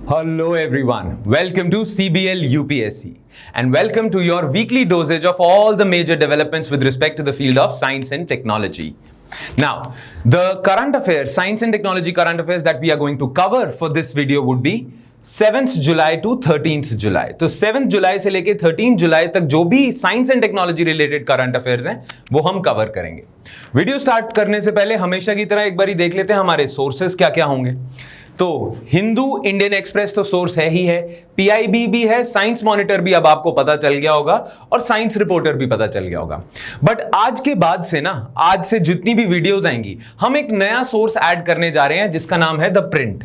Hello everyone, welcome to CBL UPSC and welcome to your weekly dosage of all the major developments with respect to the field of science and technology. Now, the current affairs, science and technology current affairs that we are going to cover for this video would be 7th July to 13th July. तो 7th जुलाई से लेके 13th जुलाई तक जो भी science and technology related current affairs हैं वो हम cover करेंगे। वीडियो स्टार्ट करने से पहले हमेशा की तरह एक बार देख लेते हैं हमारे सोर्सेस क्या क्या होंगे। तो हिंदू, इंडियन एक्सप्रेस तो सोर्स है ही है, पीआईबी भी है, साइंस मॉनिटर भी अब आपको पता चल गया होगा और साइंस रिपोर्टर भी पता चल गया होगा। बट आज के बाद से ना, आज से जितनी भी वीडियोस आएंगी हम एक नया सोर्स ऐड करने जा रहे हैं जिसका नाम है द प्रिंट।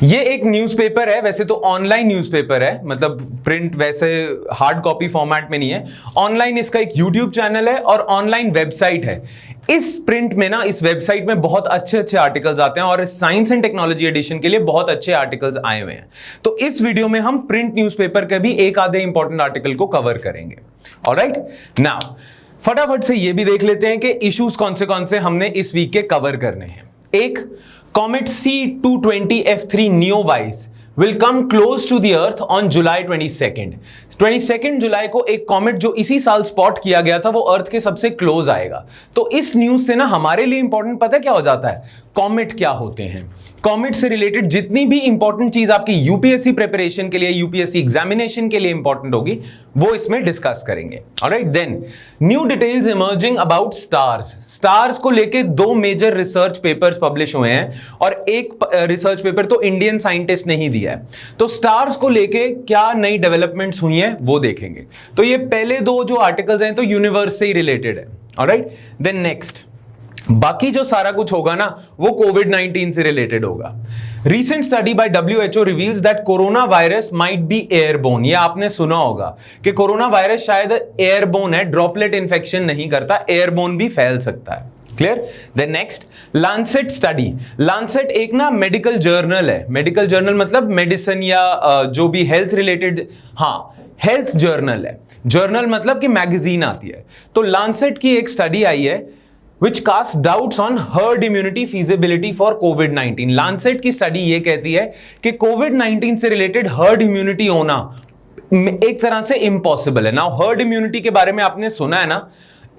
ये एक न्यूज़पेपर है, वैसे तो ऑनलाइन न्यूज़पेपर है, मतलब प्रिंट वैसे हार्ड कॉपी फॉर्मेट में नहीं है। ऑनलाइन इसका एक यूट्यूब चैनल है और ऑनलाइन वेबसाइट है। इस प्रिंट में ना, इस वेबसाइट में बहुत अच्छे अच्छे आर्टिकल्स आते हैं और साइंस एंड टेक्नोलॉजी एडिशन के लिए बहुत अच्छे आर्टिकल्स आए हुए हैं। तो इस वीडियो में हम प्रिंट न्यूज़पेपर के भी एक आधे इंपॉर्टेंट आर्टिकल को कवर करेंगे। ऑलराइट, नाउ फटाफट से ये भी देख लेते हैं कि इश्यूज कौन से हमने इस वीक के कवर करने हैं। एक, Comet C220 F3 NEOWISE will come close to the Earth on July 22nd. 22nd जुलाई को एक कॉमेट जो इसी साल स्पॉट किया गया था वो अर्थ के सबसे क्लोज आएगा। तो इस न्यूज से ना हमारे लिए इंपॉर्टेंट पता है क्या हो जाता है, कॉमेट क्या होते हैं। कॉमेट से रिलेटेड जितनी भी इंपॉर्टेंट चीज आपकी यूपीएससी प्रिपरेशन के लिए, यूपीएससी एग्जामिनेशन के लिए इंपॉर्टेंट होगी वो इसमें डिस्कस करेंगे। Alright, then new details emerging about stars. Stars को लेके दो मेजर रिसर्च पेपर्स पब्लिश हुए हैं और एक रिसर्च पेपर तो इंडियन साइंटिस्ट ने ही दिया है। तो स्टार्स को लेके क्या नई डेवलपमेंट्स हुई हैं वो देखेंगे। तो ये पहले दो जो आर्टिकल्स हैं तो यूनिवर्स से ही रिलेटेड है। ऑलराइट, देन नेक्स्ट, बाकी जो सारा कुछ होगा ना वो कोविड-19 से रिलेटेड होगा। Recent study by WHO reveals that corona virus might be airborne। ये आपने सुना होगा कि कोरोना वायरस शायद एयरबोन है, ड्रॉपलेट इंफेक्शन नहीं करता, एयरबोन भी फैल सकता है। Clear? Then next, Lancet study. Lancet एक ना मेडिकल जर्नल है। मेडिकल जर्नल मतलब मेडिसिन या जो भी हेल्थ रिलेटेड, हाँ हेल्थ जर्नल है। जर्नल मतलब कि मैगजीन आती है। तो लांसेट की एक स्टडी आई है which casts doubts on herd immunity feasibility for COVID-19। Lancet की स्टडी ये कहती है कि कोविड-19 से रिलेटेड हर्ड इम्यूनिटी होना एक तरह से इम्पॉसिबल है। नाउ हर्ड इम्यूनिटी के बारे में आपने सुना है ना,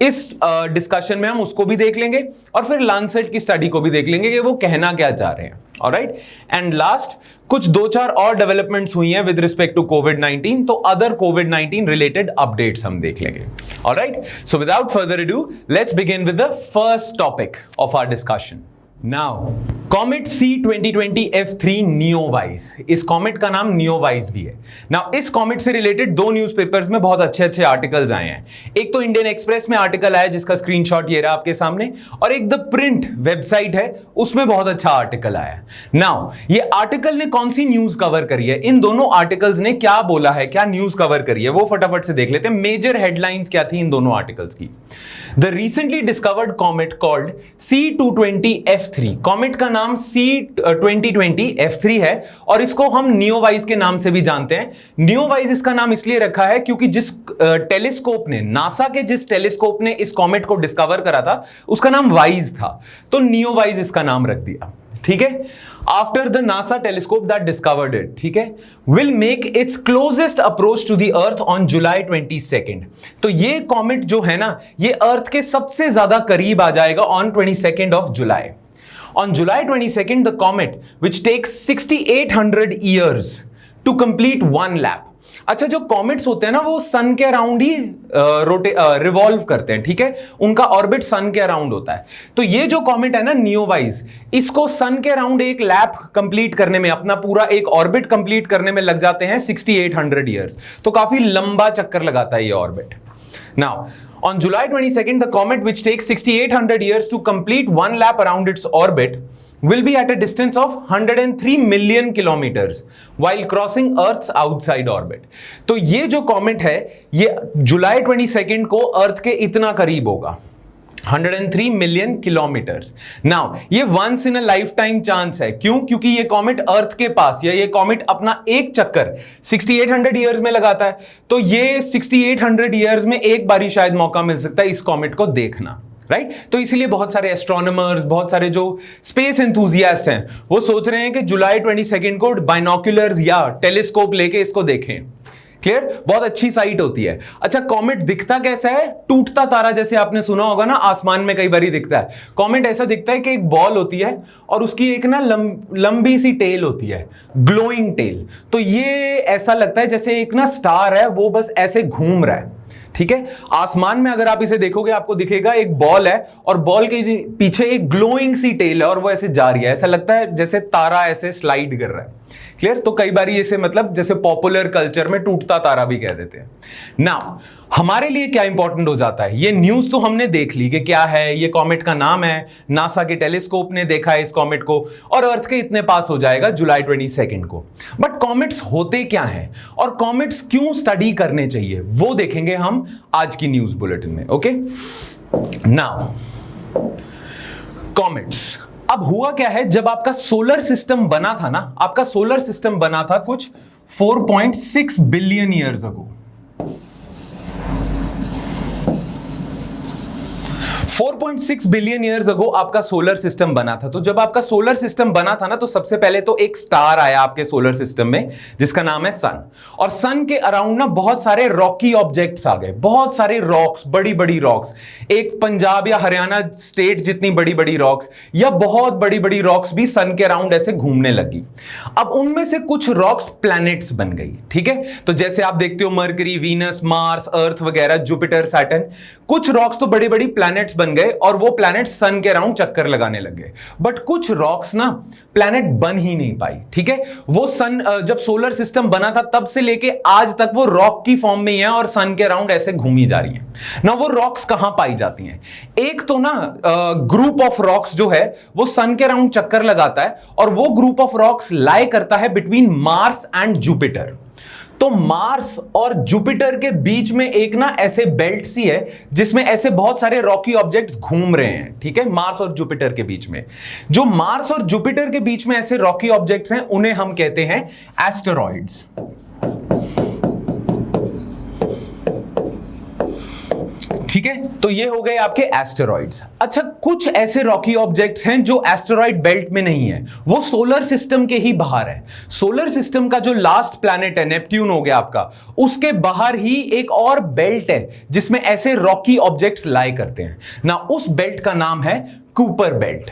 इस डिस्कशन में हम उसको भी देख लेंगे और फिर लांसेट की स्टडी को भी देख लेंगे कि वो कहना क्या चाह रहे हैं। ऑलराइट, एंड लास्ट कुछ दो चार और डेवलपमेंट्स हुई हैं विद रिस्पेक्ट टू कोविड-19, तो अदर कोविड-19 रिलेटेड अपडेट्स हम देख लेंगे। Alright, so without further ado let's begin with the first topic of our discussion. Now comet C2020 F3 NEOWISE, इस कॉमेट का नाम NEOWISE भी है। नाउ इस कॉमेट से रिलेटेड दो न्यूज़पेपर्स में बहुत अच्छे अच्छे आर्टिकल्स आए हैं। एक तो इंडियन एक्सप्रेस में आर्टिकल आया जिसका स्क्रीनशॉट ये रहा आपके सामने, और एक द प्रिंट वेबसाइट है उसमें बहुत अच्छा आर्टिकल आया। नाउ ये आर्टिकल ने कौन सी न्यूज कवर करी है, इन दोनों आर्टिकल्स ने क्या बोला है, क्या न्यूज कवर करी है, वो फटाफट से देख लेते हैं। मेजर हेडलाइंस क्या थी इन दोनों आर्टिकल्स की। The recently discovered comet called C220 F3, comet का नाम C2020 F3 है और इसको हम नियोवाइज के नाम से भी जानते हैं। नियोवाइज इसका नाम इसलिए रखा है क्योंकि जिस टेलीस्कोप ने, नासा के जिस टेलीस्कोप ने इस कॉमेट को डिस्कवर करा था उसका नाम वाइज था, तो नियोवाइज इसका नाम रख दिया। ठीक है, after the NASA telescope that discovered it, ठीक है, will make its closest approach to the earth on July 22nd। तो ये कॉमेट जो है ना ये अर्थ के सबसे ज्यादा करीब आ जाएगा on 22nd of July. On July 22nd, the comet, which takes 6,800 years to complete one lap। अच्छा, जो कॉमेट्स होते हैं ना वो सन के अराउंड ही रिवॉल्व करते हैं, ठीक है, उनका ऑर्बिट सन के अराउंड होता है। तो ये जो कॉमेट है ना नियोवाइज, इसको सन के अराउंड एक लैप कंप्लीट करने में, अपना पूरा एक ऑर्बिट कंप्लीट करने में लग जाते हैं 6,800 ईयर्स। तो काफी लंबा चक्कर लगाता है ये orbit. Now on July 22nd, the comet, which takes 6,800 years to complete one lap around its orbit, will be at a distance of 103 million kilometers while crossing Earth's outside orbit। तो ये जो कॉमेट है ये जुलाई 22nd को अर्थ के इतना करीब होगा, 103 मिलियन किलोमीटर्स। नाउ ये once in a lifetime chance है। क्यों? क्योंकि ये कॉमेट अर्थ के पास, या ये कॉमेट अपना एक चक्कर 6800 ईयर्स में लगाता है, तो ये 6800 ईयर्स में एक बारी शायद मौका मिल सकता है इस कॉमेट को देखना। राइट तो इसीलिए बहुत सारे एस्ट्रोनॉमर्स, बहुत सारे जो स्पेस एंथुजियास्ट हैं, वो सोच रहे हैं कि जुलाई 22 को बाइनोक्यूलर्स या टेलीस्कोप लेके इसको देखें। क्लियर? बहुत अच्छी साइट होती है। अच्छा, कॉमेट दिखता कैसा है? टूटता तारा, जैसे आपने सुना होगा ना, आसमान में कई बार दिखता है। कॉमेट ऐसा दिखता है कि एक बॉल होती है और उसकी एक ना लंबी सी टेल होती है, ग्लोइंग टेल। तो ये ऐसा लगता है जैसे एक ना स्टार है, वो बस ऐसे घूम रहा है। ठीक है, आसमान में अगर आप इसे देखोगे आपको दिखेगा एक बॉल है और बॉल के पीछे एक ग्लोइंग सी टेल है और वो ऐसे जा रही है। ऐसा लगता है जैसे तारा ऐसे स्लाइड कर रहा है। क्लियर? तो कई बार इसे मतलब जैसे पॉपुलर कल्चर में टूटता तारा भी कह देते हैं। नाउ हमारे लिए क्या इंपॉर्टेंट हो जाता है? ये न्यूज तो हमने देख ली कि क्या है, ये कॉमेट का नाम है, नासा के टेलीस्कोप ने देखा है इस कॉमेट को और अर्थ के इतने पास हो जाएगा जुलाई 22 को। बट कॉमेट्स होते क्या हैं और कॉमेट्स क्यों स्टडी करने चाहिए, वो देखेंगे हम आज की न्यूज बुलेटिन में। Okay, now comets. अब हुआ क्या है, जब आपका सोलर सिस्टम बना था ना, आपका सोलर सिस्टम बना था कुछ 4.6 billion years ago. 4.6 billion years ago आपका सोलर सिस्टम बना था। तो जब आपका सोलर सिस्टम बना था ना, तो सबसे पहले तो एक स्टार आया आपके सोलर सिस्टम में जिसका नाम है सन। और सन के अराउंड ना बहुत सारे रॉकी ऑब्जेक्ट्स आ गए, बहुत सारे रॉक्स, बड़ी बड़ी रॉक्स, एक पंजाब या हरियाणा स्टेट जितनी बड़ी बड़ी रॉक्स या बहुत बड़ी बड़ी रॉक्स भी सन के अराउंड ऐसे घूमने लगी। अब उनमें से कुछ रॉक्स प्लैनेट्स बन गई। ठीक है, तो जैसे आप देखते हो मरकरी, वीनस, मार्स, अर्थ वगैरह, जुपिटर, सैटर्न, कुछ रॉक्स तो बड़ी बड़ी प्लैनेट्स बन गए और वो प्लैनेट सन के अराउंड चक्कर लगाने लग गए। बट कुछ रॉक्स ना प्लैनेट बन ही नहीं पाई। ठीक है, वो सन जब सोलर सिस्टम बना था तब से लेके आज तक वो रॉक की फॉर्म में ही है और सन के अराउंड ऐसे घूमी जा रही है ना। वो रॉक्स कहां पाई जाती हैं? एक तो ना ग्रुप ऑफ रॉक्स जो है वो सन के अराउंड चक्कर लगाता है और वो ग्रुप ऑफ रॉक्स लाई करता है बिटवीन मार्स एंड जुपिटर। तो मार्स और जुपिटर के बीच में एक ना ऐसे बेल्ट सी है जिसमें ऐसे बहुत सारे रॉकी ऑब्जेक्ट्स घूम रहे हैं। ठीक है, मार्स और जुपिटर के बीच में, जो मार्स और जुपिटर के बीच में ऐसे रॉकी ऑब्जेक्ट्स हैं उन्हें हम कहते हैं एस्टेरॉइड्स। ठीक है, तो ये हो गए आपके एस्टेरॉइड्स। अच्छा, कुछ ऐसे रॉकी ऑब्जेक्ट्स हैं जो एस्टेरॉइड बेल्ट में नहीं है, वो सोलर सिस्टम के ही बाहर है। सोलर सिस्टम का जो लास्ट प्लैनेट है नेपट्यून हो गया आपका, उसके बाहर ही एक और बेल्ट है जिसमें ऐसे रॉकी ऑब्जेक्ट्स लाई करते हैं ना। उस बेल्ट का नाम है कूपर बेल्ट।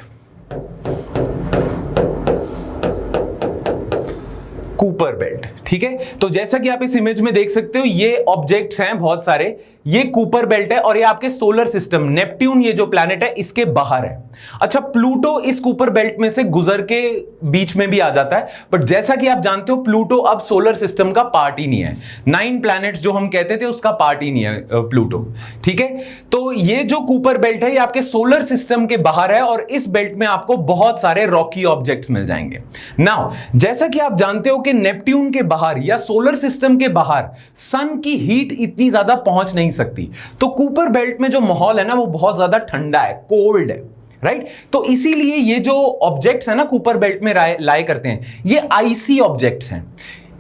Cooper belt. ठीक है, तो जैसा कि आप इस इमेज में देख सकते हो, ये ऑब्जेक्ट्स हैं बहुत सारे, ये कूपर बेल्ट है और ये आपके सोलर सिस्टम नेपट्यून, ये जो प्लैनेट है, इसके बाहर है। अच्छा, प्लूटो इस कूपर बेल्ट में से गुजर के बीच में भी आ जाता है, बट जैसा कि आप जानते हो प्लूटो अब सोलर सिस्टम का पार्ट ही नहीं है। 9 प्लैनेट्स जो हम कहते थे उसका पार्ट ही नहीं है प्लूटो। ठीक है, तो ये जो कूपर बेल्ट है ये आपके सोलर सिस्टम के बाहर है और इस बेल्ट में आपको बहुत सारे रॉकी ऑब्जेक्ट्स मिल जाएंगे। नाउ, जैसा कि आप जानते हो कि नेपट्यून के बाहर या सोलर सिस्टम के बाहर सन की हीट इतनी ज्यादा पहुंच नहीं सकती, तो कूपर बेल्ट में जो माहौल है ना वो बहुत ज्यादा ठंडा है, कोल्ड है। राइट, तो इसीलिए ये जो ऑब्जेक्ट्स है ना कूपर बेल्ट में लाई करते हैं, ये आईसी ऑब्जेक्ट्स हैं।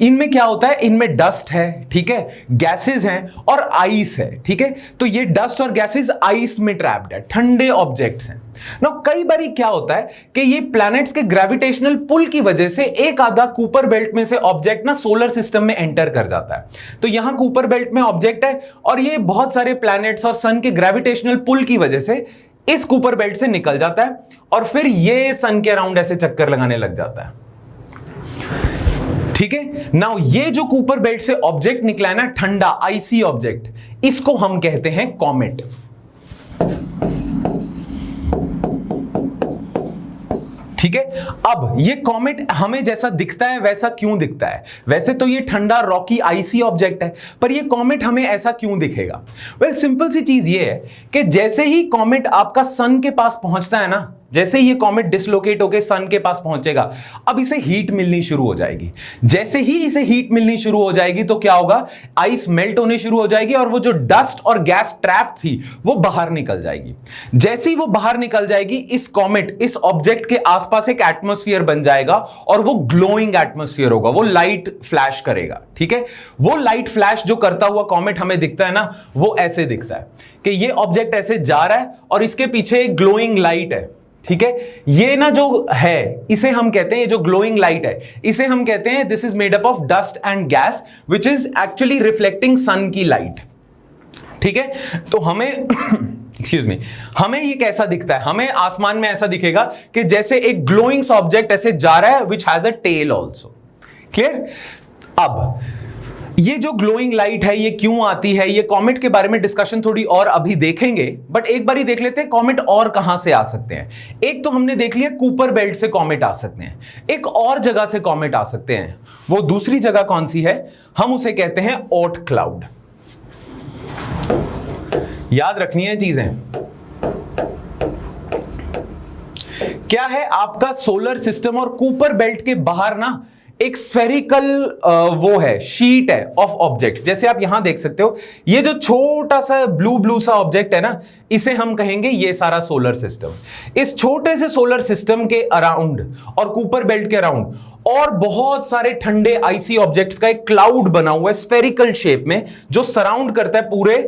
इनमें क्या होता है, इनमें डस्ट है, ठीक है, गैसेस हैं और आइस है। ठीक है, तो ये डस्ट और गैसेस आइस में ट्रैप्ड है, ठंडे ऑब्जेक्ट्स हैं ना। कई बार क्या होता है कि ये प्लैनेट्स के ग्रेविटेशनल पुल की वजह से एक आधा कूपर बेल्ट में से ऑब्जेक्ट ना सोलर सिस्टम में एंटर कर जाता है। तो यहां कूपर बेल्ट में ऑब्जेक्ट है और ये बहुत सारे प्लैनेट्स और सन के ग्रेविटेशनल पुल की वजह से इस कूपर बेल्ट से निकल जाता है और फिर ये सन के अराउंड ऐसे चक्कर लगाने लग जाता है। ठीक है, नाउ ये जो कूपर बेल्ट से ऑब्जेक्ट निकला है ना, ठंडा आईसी ऑब्जेक्ट, इसको हम कहते हैं कॉमेट। ठीक है, अब ये कॉमेट हमें जैसा दिखता है वैसा क्यों दिखता है? वैसे तो ये ठंडा रॉकी आईसी ऑब्जेक्ट है, पर ये कॉमेट हमें ऐसा क्यों दिखेगा? वेल, सिंपल सी चीज ये है कि जैसे ही कॉमेट आपका सन के पास पहुंचता है ना, जैसे ये कॉमेट डिसलोकेट होकर सन के पास पहुंचेगा, अब इसे हीट मिलनी शुरू हो जाएगी। जैसे ही इसे हीट मिलनी शुरू हो जाएगी तो क्या होगा, आइस मेल्ट होने शुरू हो जाएगी और वो जो डस्ट और गैस ट्रैप थी वो बाहर निकल जाएगी। जैसे ही वो बाहर निकल जाएगी, इस कॉमेट, इस ऑब्जेक्ट के आसपास एक एटमॉस्फेयर बन जाएगा और वो ग्लोइंग एटमॉस्फेयर होगा, वो लाइट फ्लैश करेगा। ठीक है, वो लाइट फ्लैश जो करता हुआ कॉमेट हमें दिखता है ना, वो ऐसे दिखता है कि ये ऑब्जेक्ट ऐसे जा रहा है और इसके पीछे एक ग्लोइंग लाइट है। ठीक है, ये ना जो है इसे हम कहते हैं, ये जो ग्लोइंग लाइट है इसे हम कहते हैं this is made up of dust and gas which is actually reflecting sun की लाइट। ठीक है, तो हमें एक्सक्यूज मी, हमें ये कैसा दिखता है, हमें आसमान में ऐसा दिखेगा कि जैसे एक ग्लोइंग ऑब्जेक्ट ऐसे जा रहा है which has a tail also. Clear? अब ये जो ग्लोइंग लाइट है ये क्यों आती है, ये कॉमेट के बारे में डिस्कशन थोड़ी और अभी देखेंगे, बट एक बार ही देख लेते हैं कॉमेट और कहां से आ सकते हैं। एक तो हमने देख लिया कूपर बेल्ट से कॉमेट आ सकते हैं, एक और जगह से कॉमेट आ सकते हैं। वो दूसरी जगह कौन सी है, हम उसे कहते हैं ओट क्लाउड। याद रखनी है चीजें। क्या है, आपका सोलर सिस्टम और कूपर बेल्ट के बाहर ना एक स्फेरिकल वो है, शीट है ऑफ ऑब्जेक्ट्स। जैसे आप यहां देख सकते हो, ये जो छोटा सा ब्लू ब्लू सा ऑब्जेक्ट है ना, इसे हम कहेंगे ये सारा सोलर सिस्टम। इस छोटे से सोलर सिस्टम के अराउंड और कूपर बेल्ट के अराउंड और बहुत सारे ठंडे आइसी ऑब्जेक्ट्स का एक क्लाउड बना हुआ है स्फेरिकल शेप में, जो सराउंड करता है पूरे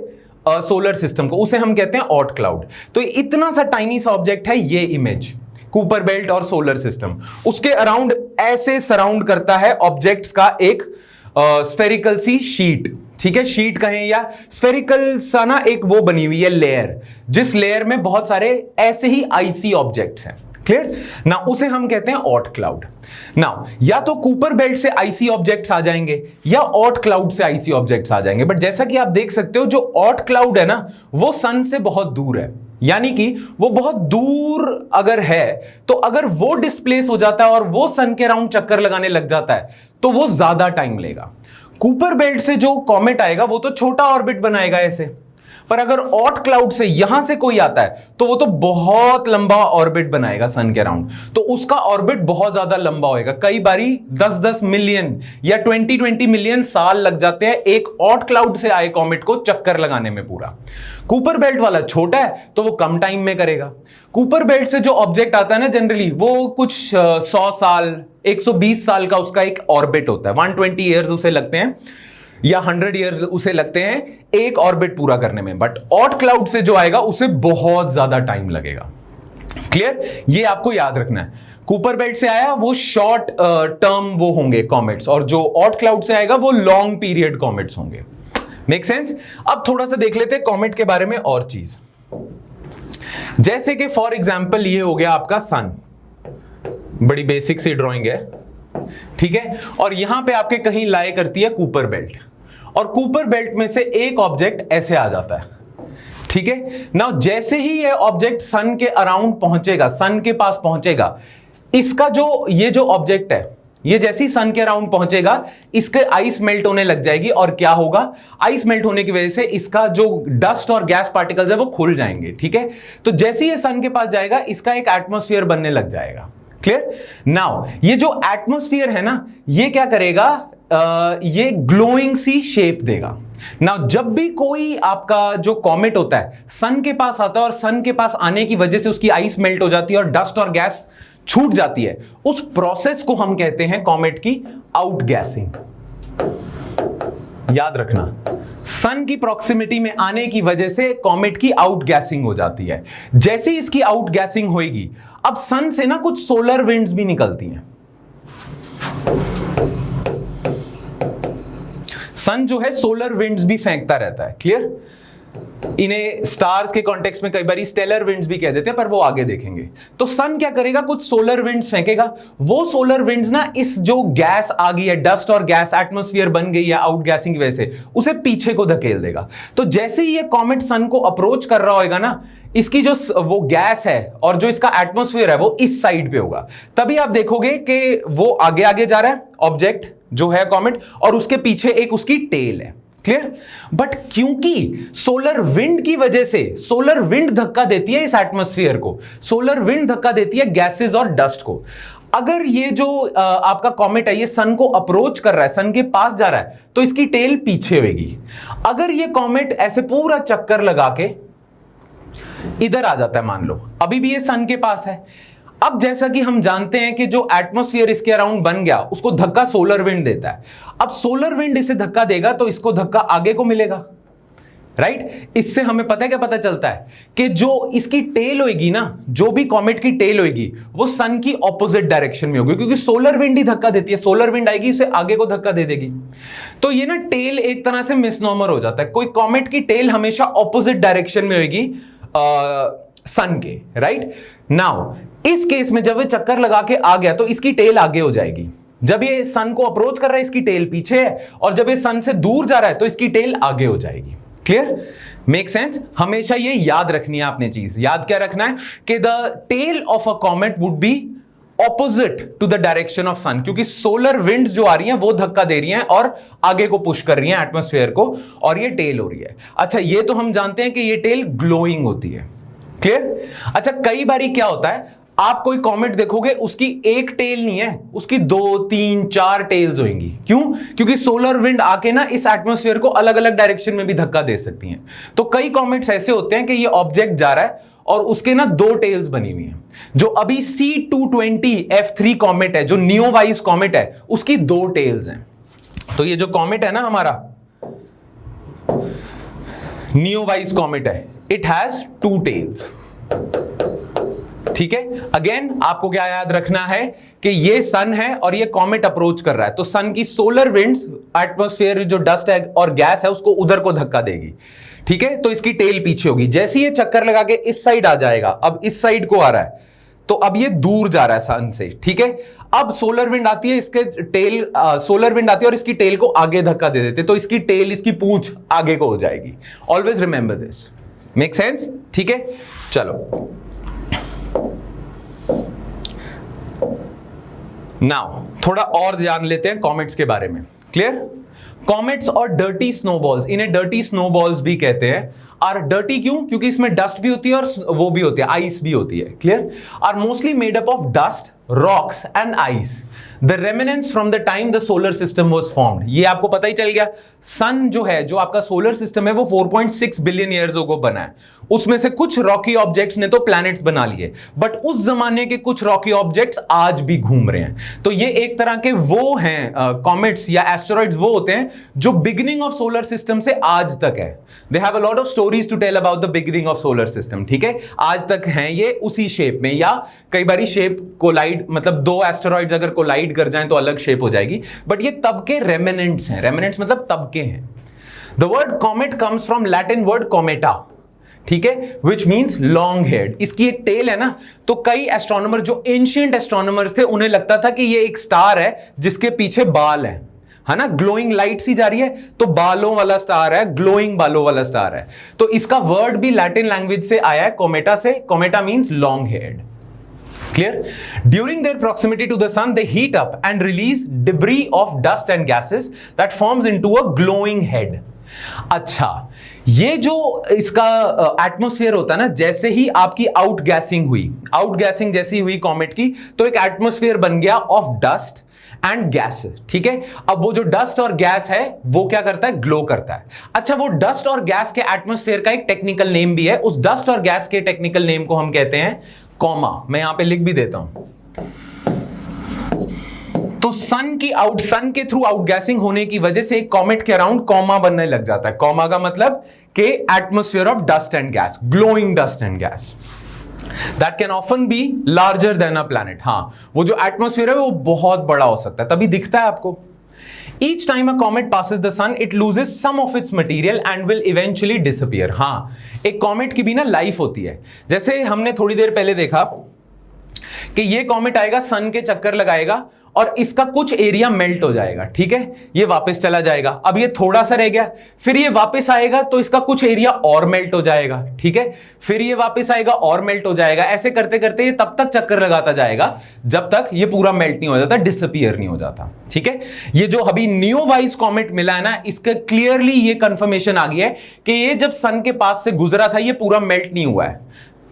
सोलर सिस्टम को, उसे हम कहते हैं ऑट क्लाउड। तो इतना सा टाइनी सा ऑब्जेक्ट है ये इमेज, कूपर बेल्ट और सोलर सिस्टम, उसके अराउंड ऐसे सराउंड करता है ऑब्जेक्ट्स का एक स्फेरिकल सी शीट। ठीक है, शीट कहें या स्फेरिकल सा ना एक वो बनी हुई है लेयर, जिस लेयर में बहुत सारे ऐसे ही आईसी ऑब्जेक्ट्स हैं। क्लियर ना, उसे हम कहते हैं ऑट क्लाउड। नाउ या तो कूपर बेल्ट से आईसी ऑब्जेक्ट्स आ जाएंगे या ऑट क्लाउड से आईसी ऑब्जेक्ट्स आ जाएंगे, बट जैसा कि आप देख सकते हो जो ऑट क्लाउड है ना वो सन से बहुत दूर है, यानी कि वो बहुत दूर अगर है तो अगर वो डिस्प्लेस हो जाता है और वो सन के अराउंड चक्कर लगाने लग जाता है तो वो ज्यादा टाइम लेगा। कूपर बेल्ट से जो कॉमेट आएगा वो तो छोटा ऑर्बिट बनाएगा ऐसे, पर अगर ऑट क्लाउड से यहां से कोई आता है तो वो तो बहुत लंबा ऑर्बिट बनाएगा सन के अराउंड, तो उसका ऑर्बिट बहुत ज्यादा लंबा होएगा। कई बारी 10-10 मिलियन या 20-20 मिलियन साल लग जाते हैं एक ऑट क्लाउड से आए कॉमेट को चक्कर लगाने में पूरा। कूपर बेल्ट वाला छोटा है तो वो कम टाइम में करेगा। कूपर बेल्ट से जो ऑब्जेक्ट आता है ना जनरली वो कुछ 100 साल 120 साल का उसका एक ऑर्बिट होता है, 120 ईयर्स उसे लगते हैं या 100 ईयर्स उसे लगते हैं एक ऑर्बिट पूरा करने में, बट ऑट क्लाउड से जो आएगा उसे बहुत ज्यादा टाइम लगेगा। क्लियर? ये आपको याद रखना है। कूपर बेल्ट से आया वो शॉर्ट टर्म वो होंगे कॉमेट्स, और जो ऑट क्लाउड से आएगा वो लॉन्ग पीरियड कॉमेट्स होंगे। Make sense? अब थोड़ा सा देख लेते हैं कॉमेट के बारे में और चीज, जैसे कि फॉर एग्जाम्पल ये हो गया आपका सन, बड़ी बेसिक सी ड्राइंग है। ठीक है, और यहां पे आपके कहीं लाए करती है कूपर बेल्ट, और कूपर बेल्ट में से एक ऑब्जेक्ट ऐसे आ जाता है। ठीक है, नाउ जैसे ही ये ऑब्जेक्ट सन के अराउंड पहुंचेगा, सन के पास पहुंचेगा, इसका जो ये जो ऑब्जेक्ट है ये जैसे ही सन के अराउंड पहुंचेगा इसके आइस मेल्ट होने लग जाएगी, और क्या होगा, आइस मेल्ट होने की वजह से इसका जो डस्ट और गैस पार्टिकल्स है वो खुल जाएंगे। ठीक है, तो जैसे ही ये सन के पास जाएगा इसका एक एटमॉस्फेयर बनने लग जाएगा। क्लियर? नाउ ये जो एटमॉस्फेयर है ना ये क्या करेगा, ये ग्लोइंग सी शेप देगा। नाउ जब भी कोई आपका जो कॉमेट होता है सन के पास आता है और सन के पास आने की वजह से उसकी आइस मेल्ट हो जाती है और डस्ट और गैस छूट जाती है, उस प्रोसेस को हम कहते हैं कॉमेट की आउटगैसिंग। याद रखना, सन की प्रॉक्सिमिटी में आने की वजह से कॉमेट की आउटगैसिंग हो जाती है। जैसे ही इसकी आउटगैसिंग होगी, अब सन से ना कुछ सोलर विंड्स भी निकलती हैं। सन जो है सोलर विंड्स भी फेंकता रहता है। क्लियर? इन्हें स्टार्स के कॉन्टेक्स्ट में कई बार स्टेलर विंड्स भी कह देते हैं, पर वो आगे देखेंगे। तो सन क्या करेगा, कुछ सोलर विंड्स फेंकेगा। वो सोलर विंड्स ना इस जो गैस आ गई है, डस्ट और गैस एटमॉस्फेयर बन गई है आउटगैसिंग की वजह से, उसे पीछे को धकेल देगा। तो जैसे ही ये कॉमेट सन को अप्रोच कर रहा होगा ना, इसकी जो वो गैस है और जो इसका एटमॉस्फेयर है वो इस साइड पे होगा। तभी आप देखोगे कि वो आगे आगे जा रहा है ऑब्जेक्ट जो है कॉमेट, और उसके पीछे एक उसकी टेल है। क्लियर? बट क्योंकि सोलर विंड की वजह से, सोलर विंड धक्का देती है इस एटमॉस्फेयर को, सोलर विंड धक्का देती है गैसेस और डस्ट को। अगर ये जो आपका कॉमेट है ये सन को अप्रोच कर रहा है, सन के पास जा रहा है, तो इसकी टेल पीछे होगी। अगर ये कॉमेट ऐसे पूरा चक्कर लगा के इधर आ जाता है, मान लो अभी भी ये सन के पास है, अब जैसा कि हम जानते हैं कि जो एटमॉस्फेयर इसके अराउंड बन गया उसको धक्का सोलर विंड देता है। अब सोलर विंड इसे धक्का देगा तो इसको धक्का आगे को मिलेगा, राइट? इससे हमें पता है, क्या पता चलता है कि जो इसकी टेल होगी ना, जो भी कॉमेट की टेल होगी वो सन की ऑपोजिट डायरेक्शन में होगी, क्योंकि सोलर विंड ही धक्का देती है, सोलर विंड आएगी उसे आगे को धक्का दे देगी। तो ये ना टेल एक तरह से मिसनॉमर हो जाता है, कोई कॉमेट की टेल हमेशा ऑपोजिट डायरेक्शन में होगी सन के, राइट? नाउ इस केस में जब ये चक्कर लगा के आ गया तो इसकी टेल आगे हो जाएगी। जब ये सन को अप्रोच कर रहा है इसकी टेल पीछे है, और जब ये सन से दूर जा रहा है तो इसकी टेल आगे हो जाएगी। क्लियर? Make sense? हमेशा ये याद रखनी है आपने चीज। याद क्या रखना है कि the tail of a comet would be opposite to the direction of sun, क्योंकि सोलर विंड्स जो आ रही हैं वो धक्का दे रही हैं और आगे को पुश कर रही हैं एटमॉस्फेयर को, और ये टेल हो रही है। अच्छा, ये तो हम जानते हैं कि ये टेल ग्लोइंग होती है। क्लियर? अच्छा, कई बारी क्या होता है, आप कोई कॉमेट देखोगे उसकी एक टेल नहीं है, उसकी 2, 3, 4 टेल्स होंगी। क्यों? क्योंकि सोलर विंड आके ना इस एटमॉस्फेयर को अलग अलग डायरेक्शन में भी धक्का दे सकती हैं। तो कई कॉमेट्स ऐसे होते हैं कि ये ऑब्जेक्ट जा रहा है और उसके ना 2 टेल्स बनी हुई हैं। जो अभी C220 F3 कॉमेट है, जो नियोवाइज कॉमेट है, उसकी 2 टेल्स हैं। तो ये जो कॉमेट है ना हमारा नियोवाइज कॉमेट है, इट हैज 2 टेल्स। ठीक है? अगेन आपको क्या याद रखना है कि ये सन है और ये कॉमेट अप्रोच कर रहा है, तो सन की सोलर विंड्स एटमॉस्फेयर जो डस्ट है और गैस है उसको उधर को धक्का देगी। ठीक है? तो इसकी टेल पीछे होगी। जैसे ये चक्कर लगा के इस साइड आ जाएगा, अब इस साइड को आ रहा है, तो अब ये दूर जा रहा है सन से। ठीक है? अब सोलर विंड आती है, इसके टेल सोलर विंड आती है और इसकी टेल को आगे धक्का दे देते, तो इसकी टेल, इसकी पूंछ आगे को हो जाएगी। Always remember this. Make sense? ठीक है, चलो नाउ थोड़ा और जान लेते हैं कॉमेट्स के बारे में। क्लियर? कॉमेट्स और डर्टी स्नोबॉल्स, इन्हें डर्टी स्नोबॉल्स भी कहते हैं। आर डर्टी क्यों? क्योंकि इसमें डस्ट भी होती है और वो भी होती है, आइस भी होती है। Clear? Are mostly made up of dust, rocks and ice, the remnants from the time the solar system was formed. ये आपको पता ही चल गया। सन जो है, जो आपका सोलर सिस्टम है, वो 4.6 बिलियन ईयर्स अगो बना है। उसमें से कुछ रॉकी ऑब्जेक्ट्स ने तो प्लैनेट्स बना लिए, बट उस जमाने के कुछ रॉकी ऑब्जेक्ट्स आज भी घूम रहे हैं। तो ये एक तरह के वो हैं कॉमेट्स या एस्टेरॉइड्स, वो होते हैं जो बिगिनिंग ऑफ सोलर सिस्टम से आज तक है। They have a lot of stories to tell about the beginning of solar system. ठीक है? आज तक हैं ये उसी शेप में, या कई बारी शेप कोलाइड, मतलब 2 एस्टेरॉइड्स अगर कोलाइड कर जाएं तो अलग शेप हो जाएगी, बट ये तब के रेमिनेंट्स हैं। रेमिनेंट्स मतलब तब के हैं। The word comet comes from Latin word cometa, ठीक है, विच मीन्स लॉन्ग हेड। इसकी एक टेल है ना, तो कई एस्ट्रोनॉमर जो एंशिएंट एस्ट्रोनॉमर्स थे उन्हें लगता था कि ये एक स्टार है जिसके पीछे बाल है ना, ग्लोइंग लाइट सी जा रही है, तो बालों वाला स्टार है, ग्लोइंग बालों वाला स्टार है। तो इसका वर्ड भी लैटिन लैंग्वेज से आया है, कोमेटा से। Cometa means long head. Clear? During their proximity to the sun, they heat up and release debris of dust and gases that forms into a glowing head. अच्छा, ये जो इसका atmosphere होता है ना, जैसे ही आपकी आउटगैसिंग हुई, आउटगैसिंग जैसी हुई कॉमेट की, तो एक एटमॉस्फेयर बन गया ऑफ डस्ट एंड गैस। ठीक है? अब वो जो डस्ट और गैस है वो क्या करता है? ग्लो करता है। अच्छा, वो डस्ट और गैस के एटमॉस्फेयर का एक टेक्निकल नेम भी है। उस डस्ट और गैस के टेक्निकल नेम को हम कहते हैं कॉमा। मैं यहां पे लिख भी देता हूं। तो सन के थ्रू आउटगैसिंग होने की वजह से एक कॉमेट के अराउंड कॉमा बनने लग जाता है। कॉमा का मतलब कि atmosphere of dust and gas, glowing dust and gas, that can often be larger than a planet. हां, वो जो एटमॉस्फेयर है वो बहुत बड़ा हो सकता है, तभी दिखता है आपको। Each time a comet passes the sun, it loses some of its material and will eventually disappear. हाँ, एक कॉमेट की भी ना लाइफ होती है। जैसे हमने थोड़ी देर पहले देखा कि ये कॉमेट आएगा, सन के चक्कर लगाएगा और इसका कुछ एरिया मेल्ट हो जाएगा, ठीक है, ये वापस चला जाएगा, अब ये थोड़ा सा रह गया, फिर ये वापस आएगा तो इसका कुछ एरिया और मेल्ट हो जाएगा, ठीक है, फिर ये वापस आएगा और मेल्ट हो जाएगा, ऐसे करते करते ये तब तक चक्कर लगाता जाएगा जब तक ये पूरा मेल्ट नहीं हो जाता, डिसअपीयर नहीं हो जाता, ठीक है। ये जो अभी नियोवाइज कॉमेट मिला है ना, इसका क्लियरली ये कंफर्मेशन आ गया है कि ये जब सन के पास से गुजरा था ये पूरा मेल्ट नहीं हुआ है,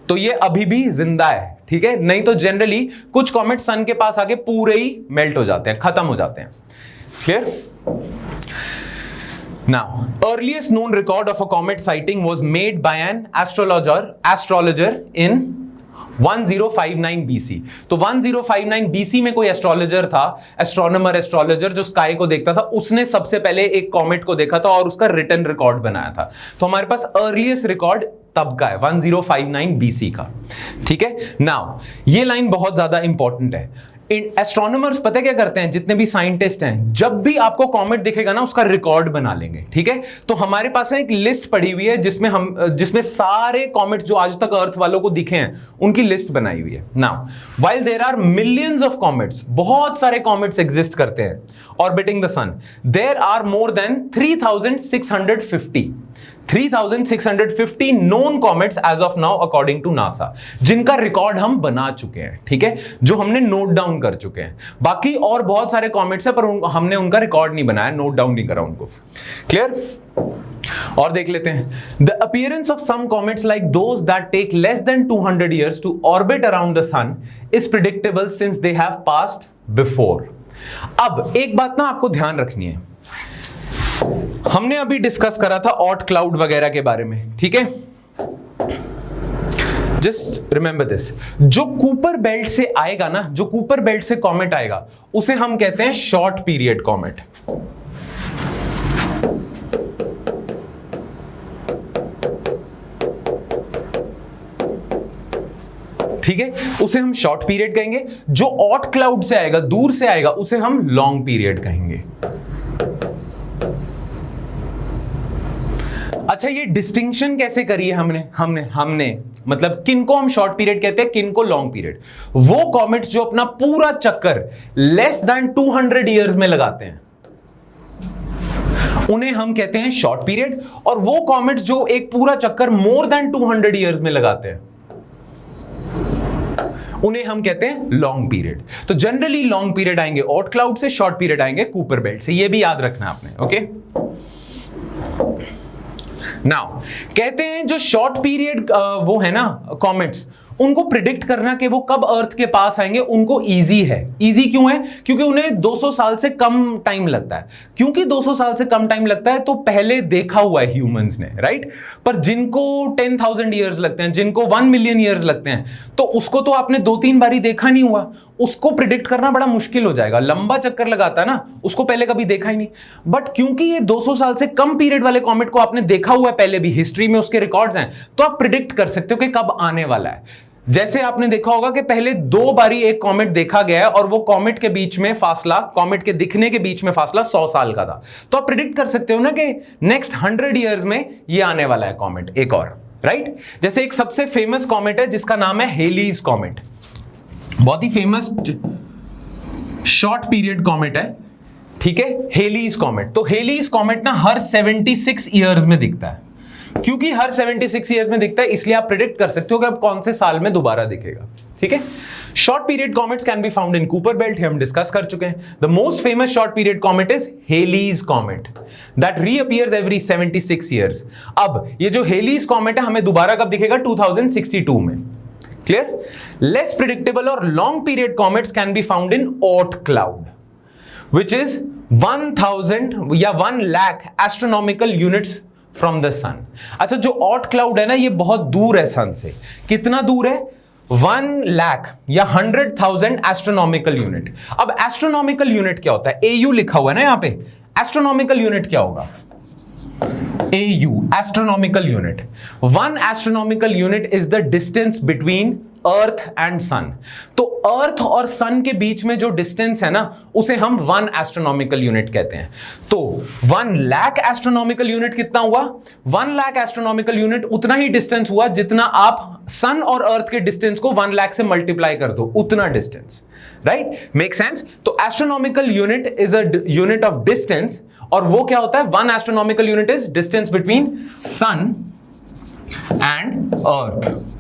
तो ये अभी भी जिंदा है, ठीक है। नहीं तो जनरली कुछ कॉमेट सन के पास आके पूरे ही मेल्ट हो जाते हैं, खत्म हो जाते हैं। Clear? Now earliest known record of a comet sighting was made by an astrologer in 1059 BC। तो 1059 BC में कोई एस्ट्रोलॉजर था, एस्ट्रोनॉमर जो स्काई को देखता था, उसने सबसे पहले एक कॉमेट को देखा था और उसका रिटन रिकॉर्ड बनाया था। तो हमारे पास अर्लीस्ट रिकॉर्ड तब का है 1059 BC का, ठीक है। नाउ ये लाइन बहुत ज्यादा इंपॉर्टेंट है। एस्ट्रोनॉमर्स पता क्या करते हैं, जितने भी साइंटिस्ट हैं, जब भी आपको कॉमेट दिखेगा ना उसका रिकॉर्ड बना लेंगे, ठीक है। तो हमारे पास है एक लिस्ट पड़ी हुई है जिसमें सारे कॉमेट जो आज तक अर्थ वालों को दिखे हैं उनकी लिस्ट बनाई हुई है। Now while there are millions of comets, बहुत सारे कॉमेट्स एग्जिस्ट करते हैं orbiting the sun, there are more than 3650 known comets as of now according to NASA, जिनका रिकॉर्ड हम बना चुके हैं, ठीक है, जो हमने नोट डाउन कर चुके हैं। बाकी और बहुत सारे कॉमेट्स है पर हमने उनका रिकॉर्ड नहीं बनाया, नोट डाउन नहीं करा उनको। क्लियर? और देख लेते हैं, the appearance of some comets like those that take less than 200 years to orbit around the sun is predictable since they have passed before. अब एक बात ना आपको ध्यान रखनी है, हमने अभी डिस्कस करा था ऑट क्लाउड वगैरह के बारे में, ठीक है। जस्ट रिमेंबर दिस, जो कूपर बेल्ट से आएगा ना, जो कूपर बेल्ट से कॉमेट आएगा उसे हम कहते हैं शॉर्ट पीरियड कॉमेट, ठीक है, उसे हम शॉर्ट पीरियड कहेंगे। जो ऑट क्लाउड से आएगा, दूर से आएगा, उसे हम लॉन्ग पीरियड कहेंगे। अच्छा, ये डिस्टिंक्शन कैसे करी है हमने मतलब किनको हम शॉर्ट पीरियड कहते हैं, किनको लॉन्ग पीरियड। वो कॉमेट्स जो अपना पूरा चक्कर लेस देन 200 years में लगाते हैं उन्हें हम कहते हैं शॉर्ट पीरियड, और वो कॉमेट्स जो एक पूरा चक्कर मोर देन 200 years में लगाते हैं उन्हें हम कहते हैं लॉन्ग पीरियड। तो जनरली लॉन्ग पीरियड आएंगे ऑट क्लाउड से, शॉर्ट पीरियड आएंगे कूपर बेल्ट से, ये भी याद रखना आपने, ओके। नाउ कहते हैं जो शॉर्ट पीरियड वो है ना कॉमेट्स, उनको प्रिडिक्ट करना कि वो कब अर्थ के पास आएंगे उनको इजी है। इजी क्यों है? क्योंकि उन्हें 200 साल से कम टाइम लगता है। क्योंकि 200 साल से कम टाइम लगता है तो पहले देखा हुआ है ह्यूमंस ने, राइट। पर जिनको 10,000 years लगते हैं, जिनको 1 million years लगते हैं, तो उसको तो आपने 2-3 बारी देखा नहीं हुआ, उसको प्रिडिक्ट करना बड़ा मुश्किल हो जाएगा। लंबा चक्कर लगाता है ना, उसको पहले कभी देखा ही नहीं। बट क्योंकि ये 200 साल से कम पीरियड वाले कॉमेट को आपने देखा हुआ है, पहले भी हिस्ट्री में उसके रिकॉर्ड्स हैं, तो आप प्रिडिक्ट कर सकते हो कि कब आने वाला है। जैसे आपने देखा होगा कि पहले 2 बारी एक कॉमेट देखा गया है और वो कॉमेट के बीच में फासला, कॉमेट के दिखने के बीच में फासला 100 साल का था। तो आप प्रिडिक्ट कर सकते हो ना कि नेक्स्ट 100 years में ये आने वाला है कॉमेट, एक और, राइट। जैसे एक सबसे फेमस कॉमेट है जिसका नाम है हेलीज कॉमेट, बहुत ही फेमस शॉर्ट पीरियड कॉमेट है, ठीक है, हेलीज कॉमेट। तो हेलीज कॉमेट ना हर 76 years में दिखता है। क्योंकि हर 76 years में दिखता है इसलिए आप प्रेडिक्ट कर सकते हो कि अब कौन से साल में दोबारा दिखेगा, ठीक है। Short period comets can be found in Kuiper belt, हम डिस्कस कर चुके हैं। The most famous short period comet is Halley's comet that reappears every 76 years। अब ये जो हेलीज कॉमेट है हमें दोबारा कब दिखेगा? 2062 में। क्लियर? लेस प्रिडिक्टेबल और long period comets can be found in Oort cloud which is 1000 या 1 lakh astronomical units from the sun. अच्छा, जो ऑट क्लाउड है ना, ये बहुत दूर है सन से। कितना दूर है? 1 lakh या 100,000 एस्ट्रोनॉमिकल यूनिट। अब एस्ट्रोनॉमिकल यूनिट क्या होता है? AU लिखा हुआ है ना यहां पे। एस्ट्रोनॉमिकल यूनिट क्या होगा? AU, astronomical unit. 1 astronomical unit is the distance between earth and sun. तो अर्थ और सन के बीच में जो डिस्टेंस है ना, उसे हम 1 एस्ट्रोनॉमिकल यूनिट कहते हैं। तो 1 लाख एस्ट्रोनॉमिकल यूनिट कितना हुआ? 1 लाख एस्ट्रोनॉमिकल यूनिट उतना ही डिस्टेंस हुआ जितना आप सन और अर्थ के डिस्टेंस को 1 लाख से मल्टीप्लाई कर दो, उतना डिस्टेंस। Right, make sense? तो astronomical unit is a unit of distance, और वो क्या होता है? 1 astronomical unit is distance between sun and earth.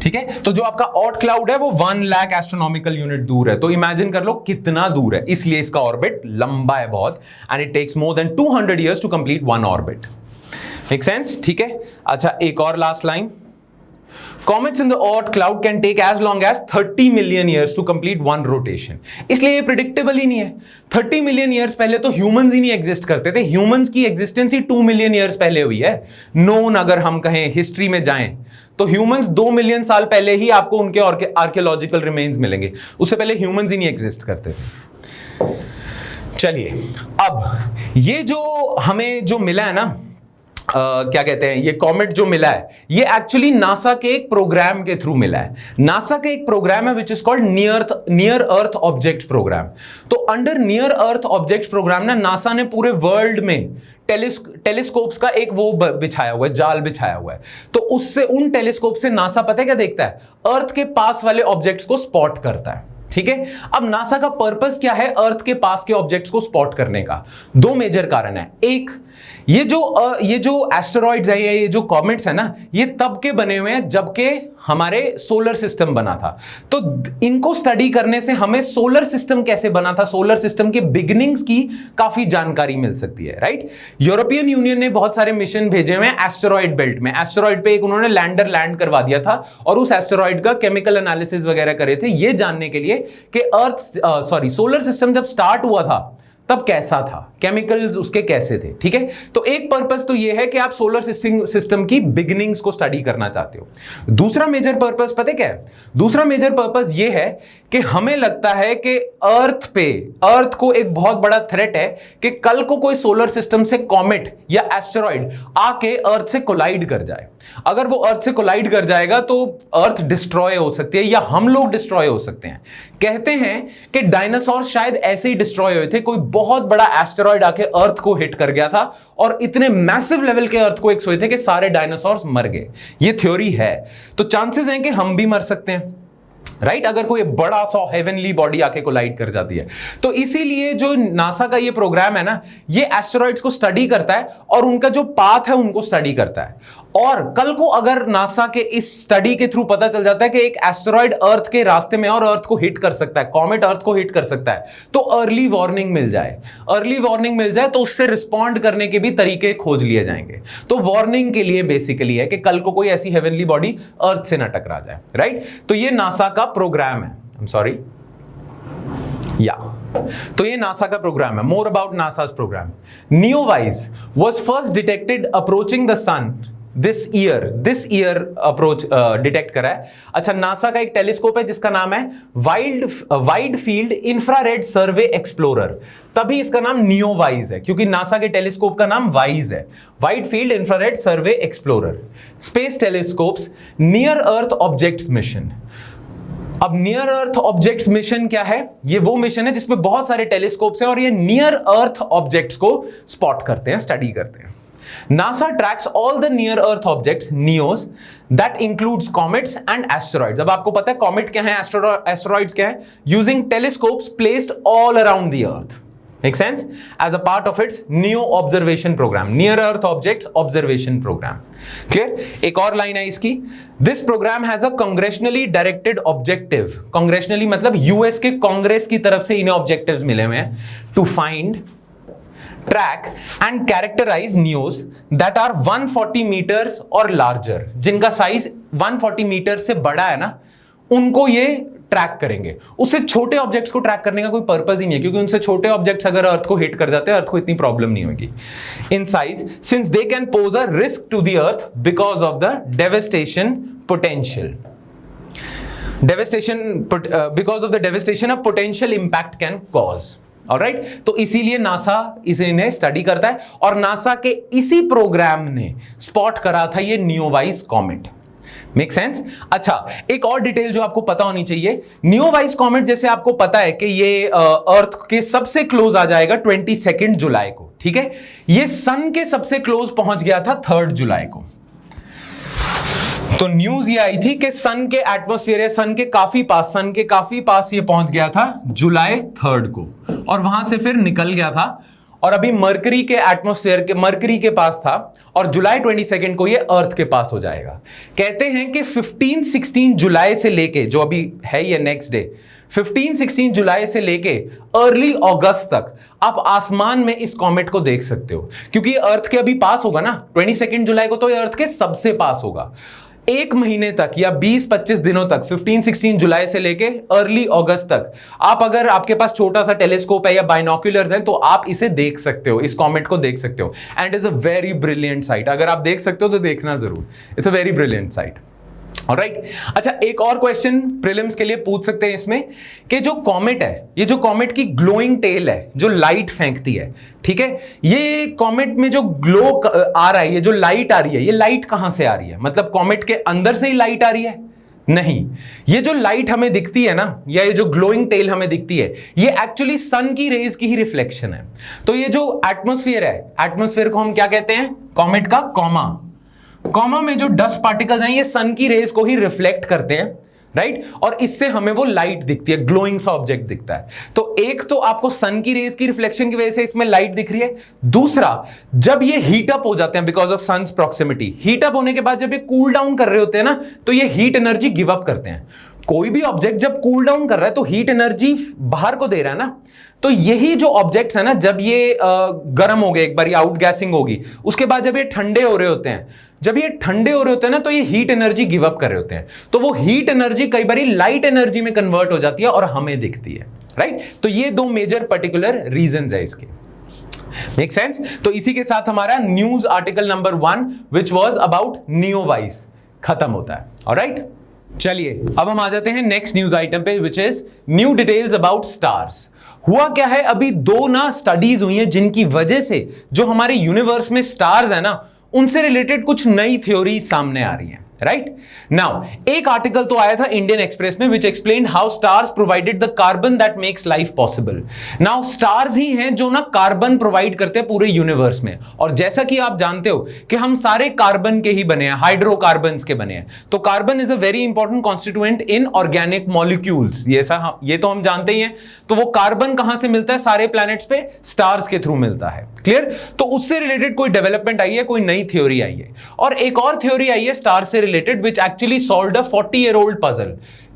ठीक है, तो जो आपका ऑट क्लाउड है वो 1 लाख एस्ट्रोनॉमिकल यूनिट दूर है। तो इमेजिन कर लो कितना दूर है, इसलिए इसका ऑर्बिट लंबा है बहुत, and it takes more than 200 years to complete 1 orbit. Make sense? ठीक है, अच्छा एक और last line. Comets in the Oort cloud can take as long as 30 million years to complete 1 rotation. इसलिए ये प्रिडिक्टेबल ही नहीं है। 30 मिलियन ईयर्स पहले तो ह्यूमंस ही नहीं एग्जिस्ट करते थे, ह्यूमंस की एग्जिस्टेंस ही 2 मिलियन ईयर्स पहले हुई है। नोन अगर हम कहें हिस्ट्री में जाएं तो ह्यूमंस 2 मिलियन साल पहले ही आपको उनके आर्कियोलॉजिकल रिमेन्स मिलेंगे, उससे पहले ह्यूमंस ही नहीं एग्जिस्ट करते थे। चलिए, अब ये जो हमें जो मिला है ना, क्या कहते हैं, ये कॉमेट जो मिला है, ये एक्चुअली नासा के एक प्रोग्राम के थ्रू मिला है। नासा का एक प्रोग्राम है which is called near earth object programme. तो under near earth object programme ना, नासा ने पूरे वर्ल्ड में टेलीस्कोप्स का एक वो बिछाया हुआ है, जाल बिछाया हुआ है। तो उससे, उन टेलीस्कोप से नासा पता है क्या देखता है? अर्थ के पास वाले ऑब्जेक्ट्स को स्पॉट करता है। ठीक है, अब नासा का पर्पस क्या है अर्थ के पास के ऑब्जेक्ट्स को स्पॉट करने का? 2 मेजर कारण है। एक, ये जो एस्टेरॉइड्स है, ये जो कॉमेट्स है ना, ये तब के बने हुए हैं जबकि हमारे सोलर सिस्टम बना था। तो इनको स्टडी करने से हमें सोलर सिस्टम कैसे बना था, सोलर सिस्टम के बिगिनिंग्स की काफी जानकारी मिल सकती है। राइट, यूरोपियन यूनियन ने बहुत सारे मिशन भेजे हुए हैं एस्टेरॉइड बेल्ट में। एस्टेरॉइड पे एक उन्होंने लैंडर लैंड करवा दिया था, और उस एस्टेरॉइड का केमिकल एनालिसिस वगैरह करे थे, ये जानने के लिए कि सोलर सिस्टम जब स्टार्ट हुआ था तब कैसा था, केमिकल्स उसके कैसे थे। ठीक है, तो एक पर्पस तो ये है कि आप सोलर सिस्टम की बिगिनिंग्स को स्टडी करना चाहते हो। दूसरा मेजर पर्पस पता है क्या है? दूसरा मेजर पर्पस ये है कि हमें लगता है कि अर्थ को एक बहुत बड़ा थ्रेट है कि कल को कोई सोलर सिस्टम से कॉमेट या एस्टेरॉइड आके अर्थ से कोलाइड कर जाए। अगर वो अर्थ से कोलाइड कर जाएगा तो अर्थ डिस्ट्रॉय हो सकती है, या हम लोग डिस्ट्रॉय हो सकते हैं। कहते हैं कि डायनासोर शायद ऐसे ही डिस्ट्रॉय हुए थे, कोई बहुत बड़ा एस्टेरॉइड आके अर्थ को हिट कर गया था, और इतने मैसिव लेवल के अर्थक्वेक्स हुए थे कि सारे डायनासोर्स मर गए। ये थ्योरी है। तो चांसेस हैं कि हम भी मर सकते हैं। राइट, अगर कोई बड़ा सा हेवनली बॉडी आके कोलाइड कर जाती है। तो इसीलिए जो नासा का ये प्रोग्राम है ना, ये एस्टेरॉइड्स को स्टडी करता है और उनका जो पाथ है उनको स्टडी करता है। और कल को अगर नासा के इस स्टडी के थ्रू पता चल जाता है कि एक एस्टेरॉइड अर्थ के रास्ते में और अर्थ को हिट कर सकता है, कॉमेट अर्थ को हिट कर सकता है, तो अर्ली वार्निंग मिल जाए तो उससे रिस्पॉन्ड करने के भी तरीके खोज लिए जाएंगे। तो वार्निंग के लिए बेसिकली है कि कल को कोई ऐसी हेवनली बॉडी अर्थ से न टकरा जाए। राइट, तो ये नासा का प्रोग्राम है। तो ये नासा का प्रोग्राम है। More about NASA's programme. नियोवाइज was first detected approaching the sun this year approach detect करा है। अच्छा, नासा का एक टेलीस्कोप है जिसका नाम है wide field infrared survey explorer. तभी इसका नाम नियोवाइज है, क्योंकि नासा के टेलीस्कोप का नाम वाइज है, wide field infrared survey explorer. Space telescopes near earth objects mission. अब नियर अर्थ ऑब्जेक्ट्स मिशन क्या है? ये वो मिशन है जिसमें बहुत सारे टेलीस्कोप्स हैं और ये नियर अर्थ ऑब्जेक्ट्स को स्पॉट करते हैं, स्टडी करते हैं। NASA tracks all the near Earth objects, NEOs, that includes comets and asteroids. अब आपको पता है कॉमेट क्या है, एस्टेरॉइड्स क्या है? Using telescopes placed all around the Earth. Make sense? As a part of its NEO observation program, Near Earth Objects Observation Program. Clear? एक और लाइन है इसकी। This program has a congressionally directed objective. Congressionally मतलब US के कांग्रेस की तरफ से इन्हें ऑब्जेक्टिव्स मिले हुए हैं to find, track and characterize NEOs that are 140 meters or larger. जिनका साइज 140 मीटर से बड़ा है ना, उनको ये ट्रैक करेंगे। उससे छोटे ऑब्जेक्ट्स को ट्रैक करने का कोई पर्पस ही नहीं है, क्योंकि उनसे छोटे ऑब्जेक्ट्स अगर अर्थ को हिट कर जाते हैं, अर्थ को इतनी प्रॉब्लम नहीं होगी in size, since they can pose a risk to the earth because of the devastation potential. Because of the devastation of potential impact can cause. Alright, तो इसीलिए नासा इन्हें स्टडी करता है, और नासा के इसी प्रोग्राम ने स्पॉट करा था ये नियोवाइज कॉमेट। Make sense? अच्छा, एक और डिटेल जो आपको पता होनी चाहिए, नियोवाइस कॉमेट जैसे आपको पता है कि ये अर्थ के सबसे क्लोज आ जाएगा 22 जुलाई को, ठीक है? ये सन के सबसे क्लोज पहुंच गया था 3 जुलाई को। तो न्यूज ये आई थी कि सन के एटमॉस्फेयर, सन के काफी पास ये पहुंच गया था जुलाई 3 को, और वहां से फिर निकल गया था और अभी मरकरी के एटमॉस्फेयर के, मरकरी के पास था, और जुलाई 22 को ये अर्थ के पास हो जाएगा। कहते हैं कि 15-16 जुलाई से लेके, जो अभी है ये नेक्स्ट डे, 15-16 जुलाई से लेके अर्ली अगस्त तक आप आसमान में इस कॉमेट को देख सकते हो, क्योंकि अर्थ के अभी पास होगा ना 22 जुलाई को, तो ये अर्थ के सबसे पास होगा। एक महीने तक या 20-25 दिनों तक, 15-16 जुलाई से लेके अर्ली अगस्त तक, आप अगर आपके पास छोटा सा टेलीस्कोप है या बाइनोक्यूलर्स हैं, तो आप इसे देख सकते हो, इस कॉमेट को देख सकते हो। And is a very brilliant site. अगर आप देख सकते हो तो देखना जरूर, it's a very brilliant site. Alright, अच्छा, एक और क्वेश्चन प्रीलिम्स के लिए पूछ सकते हैं इसमें कि जो कॉमेट है, ये जो कॉमेट की ग्लोइंग टेल है, जो लाइट फेंकती है, ठीक है, ये कॉमेट में जो ग्लो आ रहा है, ये जो लाइट आ रही है, ये लाइट कहां से आ रही है? मतलब कॉमेट के अंदर से ही लाइट आ रही है? नहीं, ये जो लाइट हमें दिखती है ना, या ये जो ग्लोइंग टेल हमें दिखती है, ये एक्चुअली सन की रेज की ही रिफ्लेक्शन है। तो ये जो एटमॉस्फेयर है, एटमॉस्फेयर को हम क्या कहते हैं? कॉमेट का कॉमा में जो डस्ट पार्टिकल्स हैं, ये सन की रेज को ही रिफ्लेक्ट करते हैं, राइट? और इससे हमें वो लाइट दिखती है, ग्लोइंग सा ऑब्जेक्ट दिखता है। तो एक तो आपको सन की रेज की रिफ्लेक्शन की वजह से इसमें लाइट दिख रही है, दूसरा जब ये हीट अप हो जाते हैं because of sun's proximity, heat up होने के बाद जब ये कूल डाउन कर रहे होते हैं ना, तो ये हीट एनर्जी गिव अप करते हैं। कोई भी ऑब्जेक्ट जब कूल डाउन कर रहा है तो हीट एनर्जी बाहर को दे रहा है ना, तो यही जो ऑब्जेक्ट्स है ना, जब ये गर्म हो गए, एक बार आउट गैसिंग होगी, उसके बाद जब ये ठंडे हो रहे होते हैं, ना, तो ये हीट एनर्जी गिव अप कर रहे होते हैं। तो वो हीट एनर्जी कई बार लाइट एनर्जी में कन्वर्ट हो जाती है और हमें दिखती है, राइट? तो ये दो मेजर पर्टिकुलर रीजंस है इसके। मेक सेंस? तो इसी के साथ हमारा news article number 1 which was about नियोवाइस खत्म होता है। ऑलराइट, चलिए अब हम आ जाते हैं नेक्स्ट न्यूज आइटम पे, which is new details about stars. हुआ क्या है, अभी दो ना स्टडीज हुई हैं जिनकी वजह से जो हमारे यूनिवर्स में स्टार्स है ना, उनसे रिलेटेड कुछ नई थ्योरी सामने आ रही है, राइट? नाउ एक आर्टिकल तो आया था इंडियन एक्सप्रेस में which explained how stars provided the carbon that makes life possible. Now stars ही हैं जो ना कार्बन प्रोवाइड करते हैं पूरे यूनिवर्स में, और जैसा कि आप जानते हो कि हम सारे कार्बन के ही बने हैं, हाइड्रोकार्बन्स के बने हैं। तो carbon is a very important constituent in organic molecules, ये तो हम जानते ही हैं। तो वो कार्बन कहां से मिलता है सारे प्लैनेट्स पे? स्टार्स के थ्रू मिलता है। क्लियर? तो उससे रिलेटेड कोई डेवलपमेंट आई है, कोई नई थ्योरी आई है, और एक और थ्योरी आई है स्टार से related which actually solved a 40-year-old puzzle.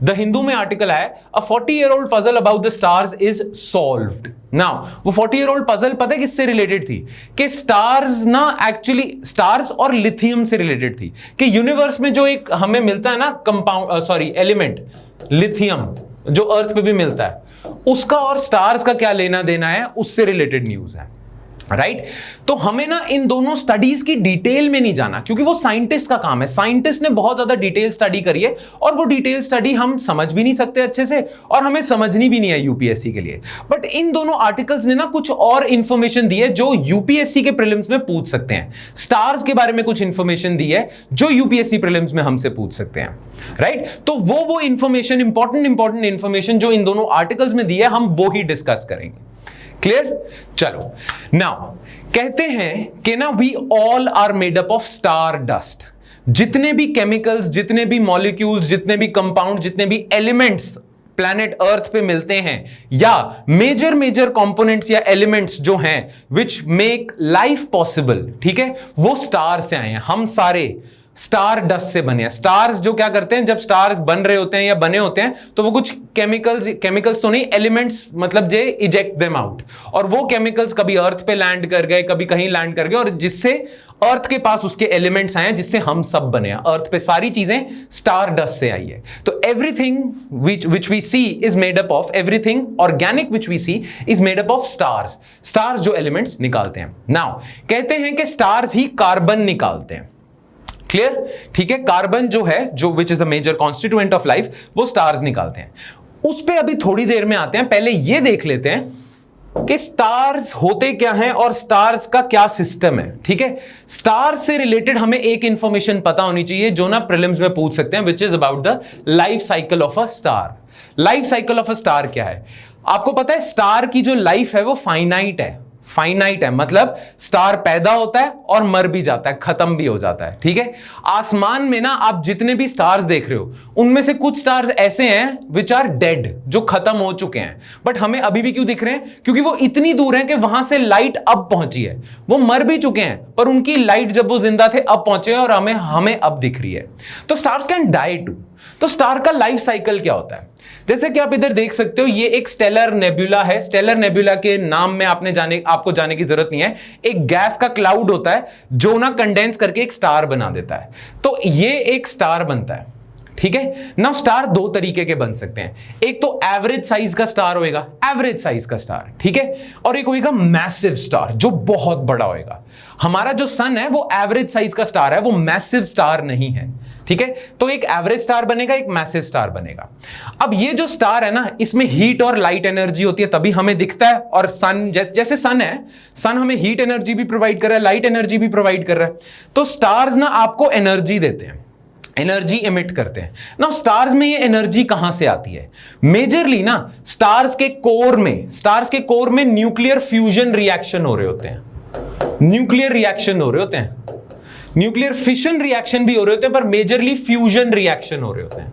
The Hindu में आर्टिकल आया, a 40-year-old puzzle about the stars is solved. Now वो 40-year-old puzzle पता है किससे रिलेटेड थी? कि स्टार्स ना एक्चुअली स्टार्स और लिथियम से रिलेटेड थी, कि यूनिवर्स में जो एक हमें मिलता है ना एलिमेंट लिथियम, जो अर्थ पे भी मिलता है, उसका और स्टार्स का क्या लेना देना है, उससे रिलेटेड न्यूज है, राइट? तो हमें ना इन दोनों स्टडीज की डिटेल में नहीं जाना, क्योंकि वो साइंटिस्ट का काम है। साइंटिस्ट ने बहुत ज्यादा डिटेल स्टडी करी है, और वो डिटेल स्टडी हम समझ भी नहीं सकते अच्छे से, और हमें समझनी भी नहीं है यूपीएससी के लिए। बट इन दोनों आर्टिकल्स ने ना कुछ और इंफॉर्मेशन दी है जो यूपीएससी के प्रीलिम्स में पूछ सकते हैं। स्टार्स के बारे में कुछ इंफॉर्मेशन दी है जो यूपीएससी प्रीलिम्स में हमसे पूछ सकते हैं, राइट? तो वो इंफॉर्मेशन, इंपॉर्टेंट इंफॉर्मेशन जो इन दोनों आर्टिकल्स में दी है, हम वो ही डिस्कस करेंगे। क्लियर? चलो, नाउ कहते हैं कि ना we all are made up of star dust. जितने भी केमिकल्स, जितने भी मॉलिक्यूल्स, जितने भी कंपाउंड, जितने भी एलिमेंट्स प्लैनेट अर्थ पे मिलते हैं, या मेजर कंपोनेंट्स या एलिमेंट्स जो हैं विच मेक लाइफ पॉसिबल, ठीक है, वो स्टार से आए हैं। हम सारे स्टार डस्ट से बने हैं। स्टार्स जो क्या करते हैं, जब स्टार्स बन रहे होते हैं या बने होते हैं, तो वो कुछ केमिकल्स तो नहीं, एलिमेंट्स मतलब जे इजेक्ट देम आउट, और वो केमिकल्स कभी अर्थ पे लैंड कर गए, कभी कहीं लैंड कर गए, और जिससे अर्थ के पास उसके एलिमेंट्स आए हैं, जिससे हम सब बने हैं। अर्थ पे सारी चीजें स्टार डस्ट से आई है। तो everything which we see is made up of, everything organic which we see is made up of stars. Stars जो एलिमेंट्स निकालते हैं। नाउ कहते हैं कि स्टार्स ही कार्बन निकालते हैं। क्लियर? ठीक है, कार्बन जो है, जो which is a major constituent of life, वो स्टार्स निकालते हैं। उस पे अभी थोड़ी देर में आते हैं। पहले ये देख लेते हैं कि स्टार्स होते क्या हैं और स्टार्स का क्या सिस्टम है। ठीक है, स्टार्स से रिलेटेड हमें एक इंफॉर्मेशन पता होनी चाहिए जो ना प्रीलिम्स में पूछ सकते हैं, which is about the life cycle of a star. Life cycle of a star क्या है? आपको पता है स्टार की जो लाइफ है वो फाइनाइट है। फाइनाइट है मतलब स्टार पैदा होता है और मर भी जाता है, खत्म भी हो जाता है। ठीक है, आसमान में ना आप जितने भी स्टार्स देख रहे हो उनमें से कुछ स्टार्स ऐसे हैं विच आर डेड, जो खत्म हो चुके हैं, बट हमें अभी भी क्यों दिख रहे हैं? क्योंकि वो इतनी दूर हैं कि वहां से लाइट अब पहुंची है। वो मर भी चुके हैं पर उनकी लाइट जब वो जिंदा थे अब पहुंचे हैं और हमें अब दिख रही है। तो स्टार्स कैन डाई टू। तो स्टार का लाइफ साइकिल क्या होता है? जैसे कि आप इधर देख सकते हो, ये एक स्टेलर नेबुला है। स्टेलर नेबुला के नाम में आपको जाने की जरूरत नहीं है। एक गैस का क्लाउड होता है जो ना कंडेंस करके एक स्टार बना देता है। तो ये एक स्टार बनता है। ठीक है ना, स्टार दो तरीके के बन सकते हैं। एक तो एवरेज साइज का स्टार होएगा, एवरेज साइज का स्टार, ठीक है, और एक होएगा मैसिव स्टार जो बहुत बड़ा होएगा। हमारा जो सन है वो एवरेज साइज का स्टार है, वो मैसिव स्टार नहीं है। ठीक है, तो एक एवरेज स्टार बनेगा, एक मैसिव स्टार बनेगा। अब ये जो स्टार है ना, इसमें हीट और लाइट एनर्जी होती है तभी हमें दिखता है। और सन जैसे सन है, सन हमें हीट एनर्जी भी प्रोवाइड कर रहा है, लाइट एनर्जी भी प्रोवाइड कर रहा है। तो स्टार्स ना आपको एनर्जी देते हैं, एनर्जी एमिट करते हैं ना। स्टार्स में ये एनर्जी कहां से आती है? मेजरली ना स्टार्स के कोर में न्यूक्लियर फ्यूजन रिएक्शन हो रहे होते हैं। न्यूक्लियर रिएक्शन हो रहे होते हैं, न्यूक्लियर फिशन रिएक्शन भी हो रहे होते हैं, पर मेजरली फ्यूजन रिएक्शन हो रहे होते हैं।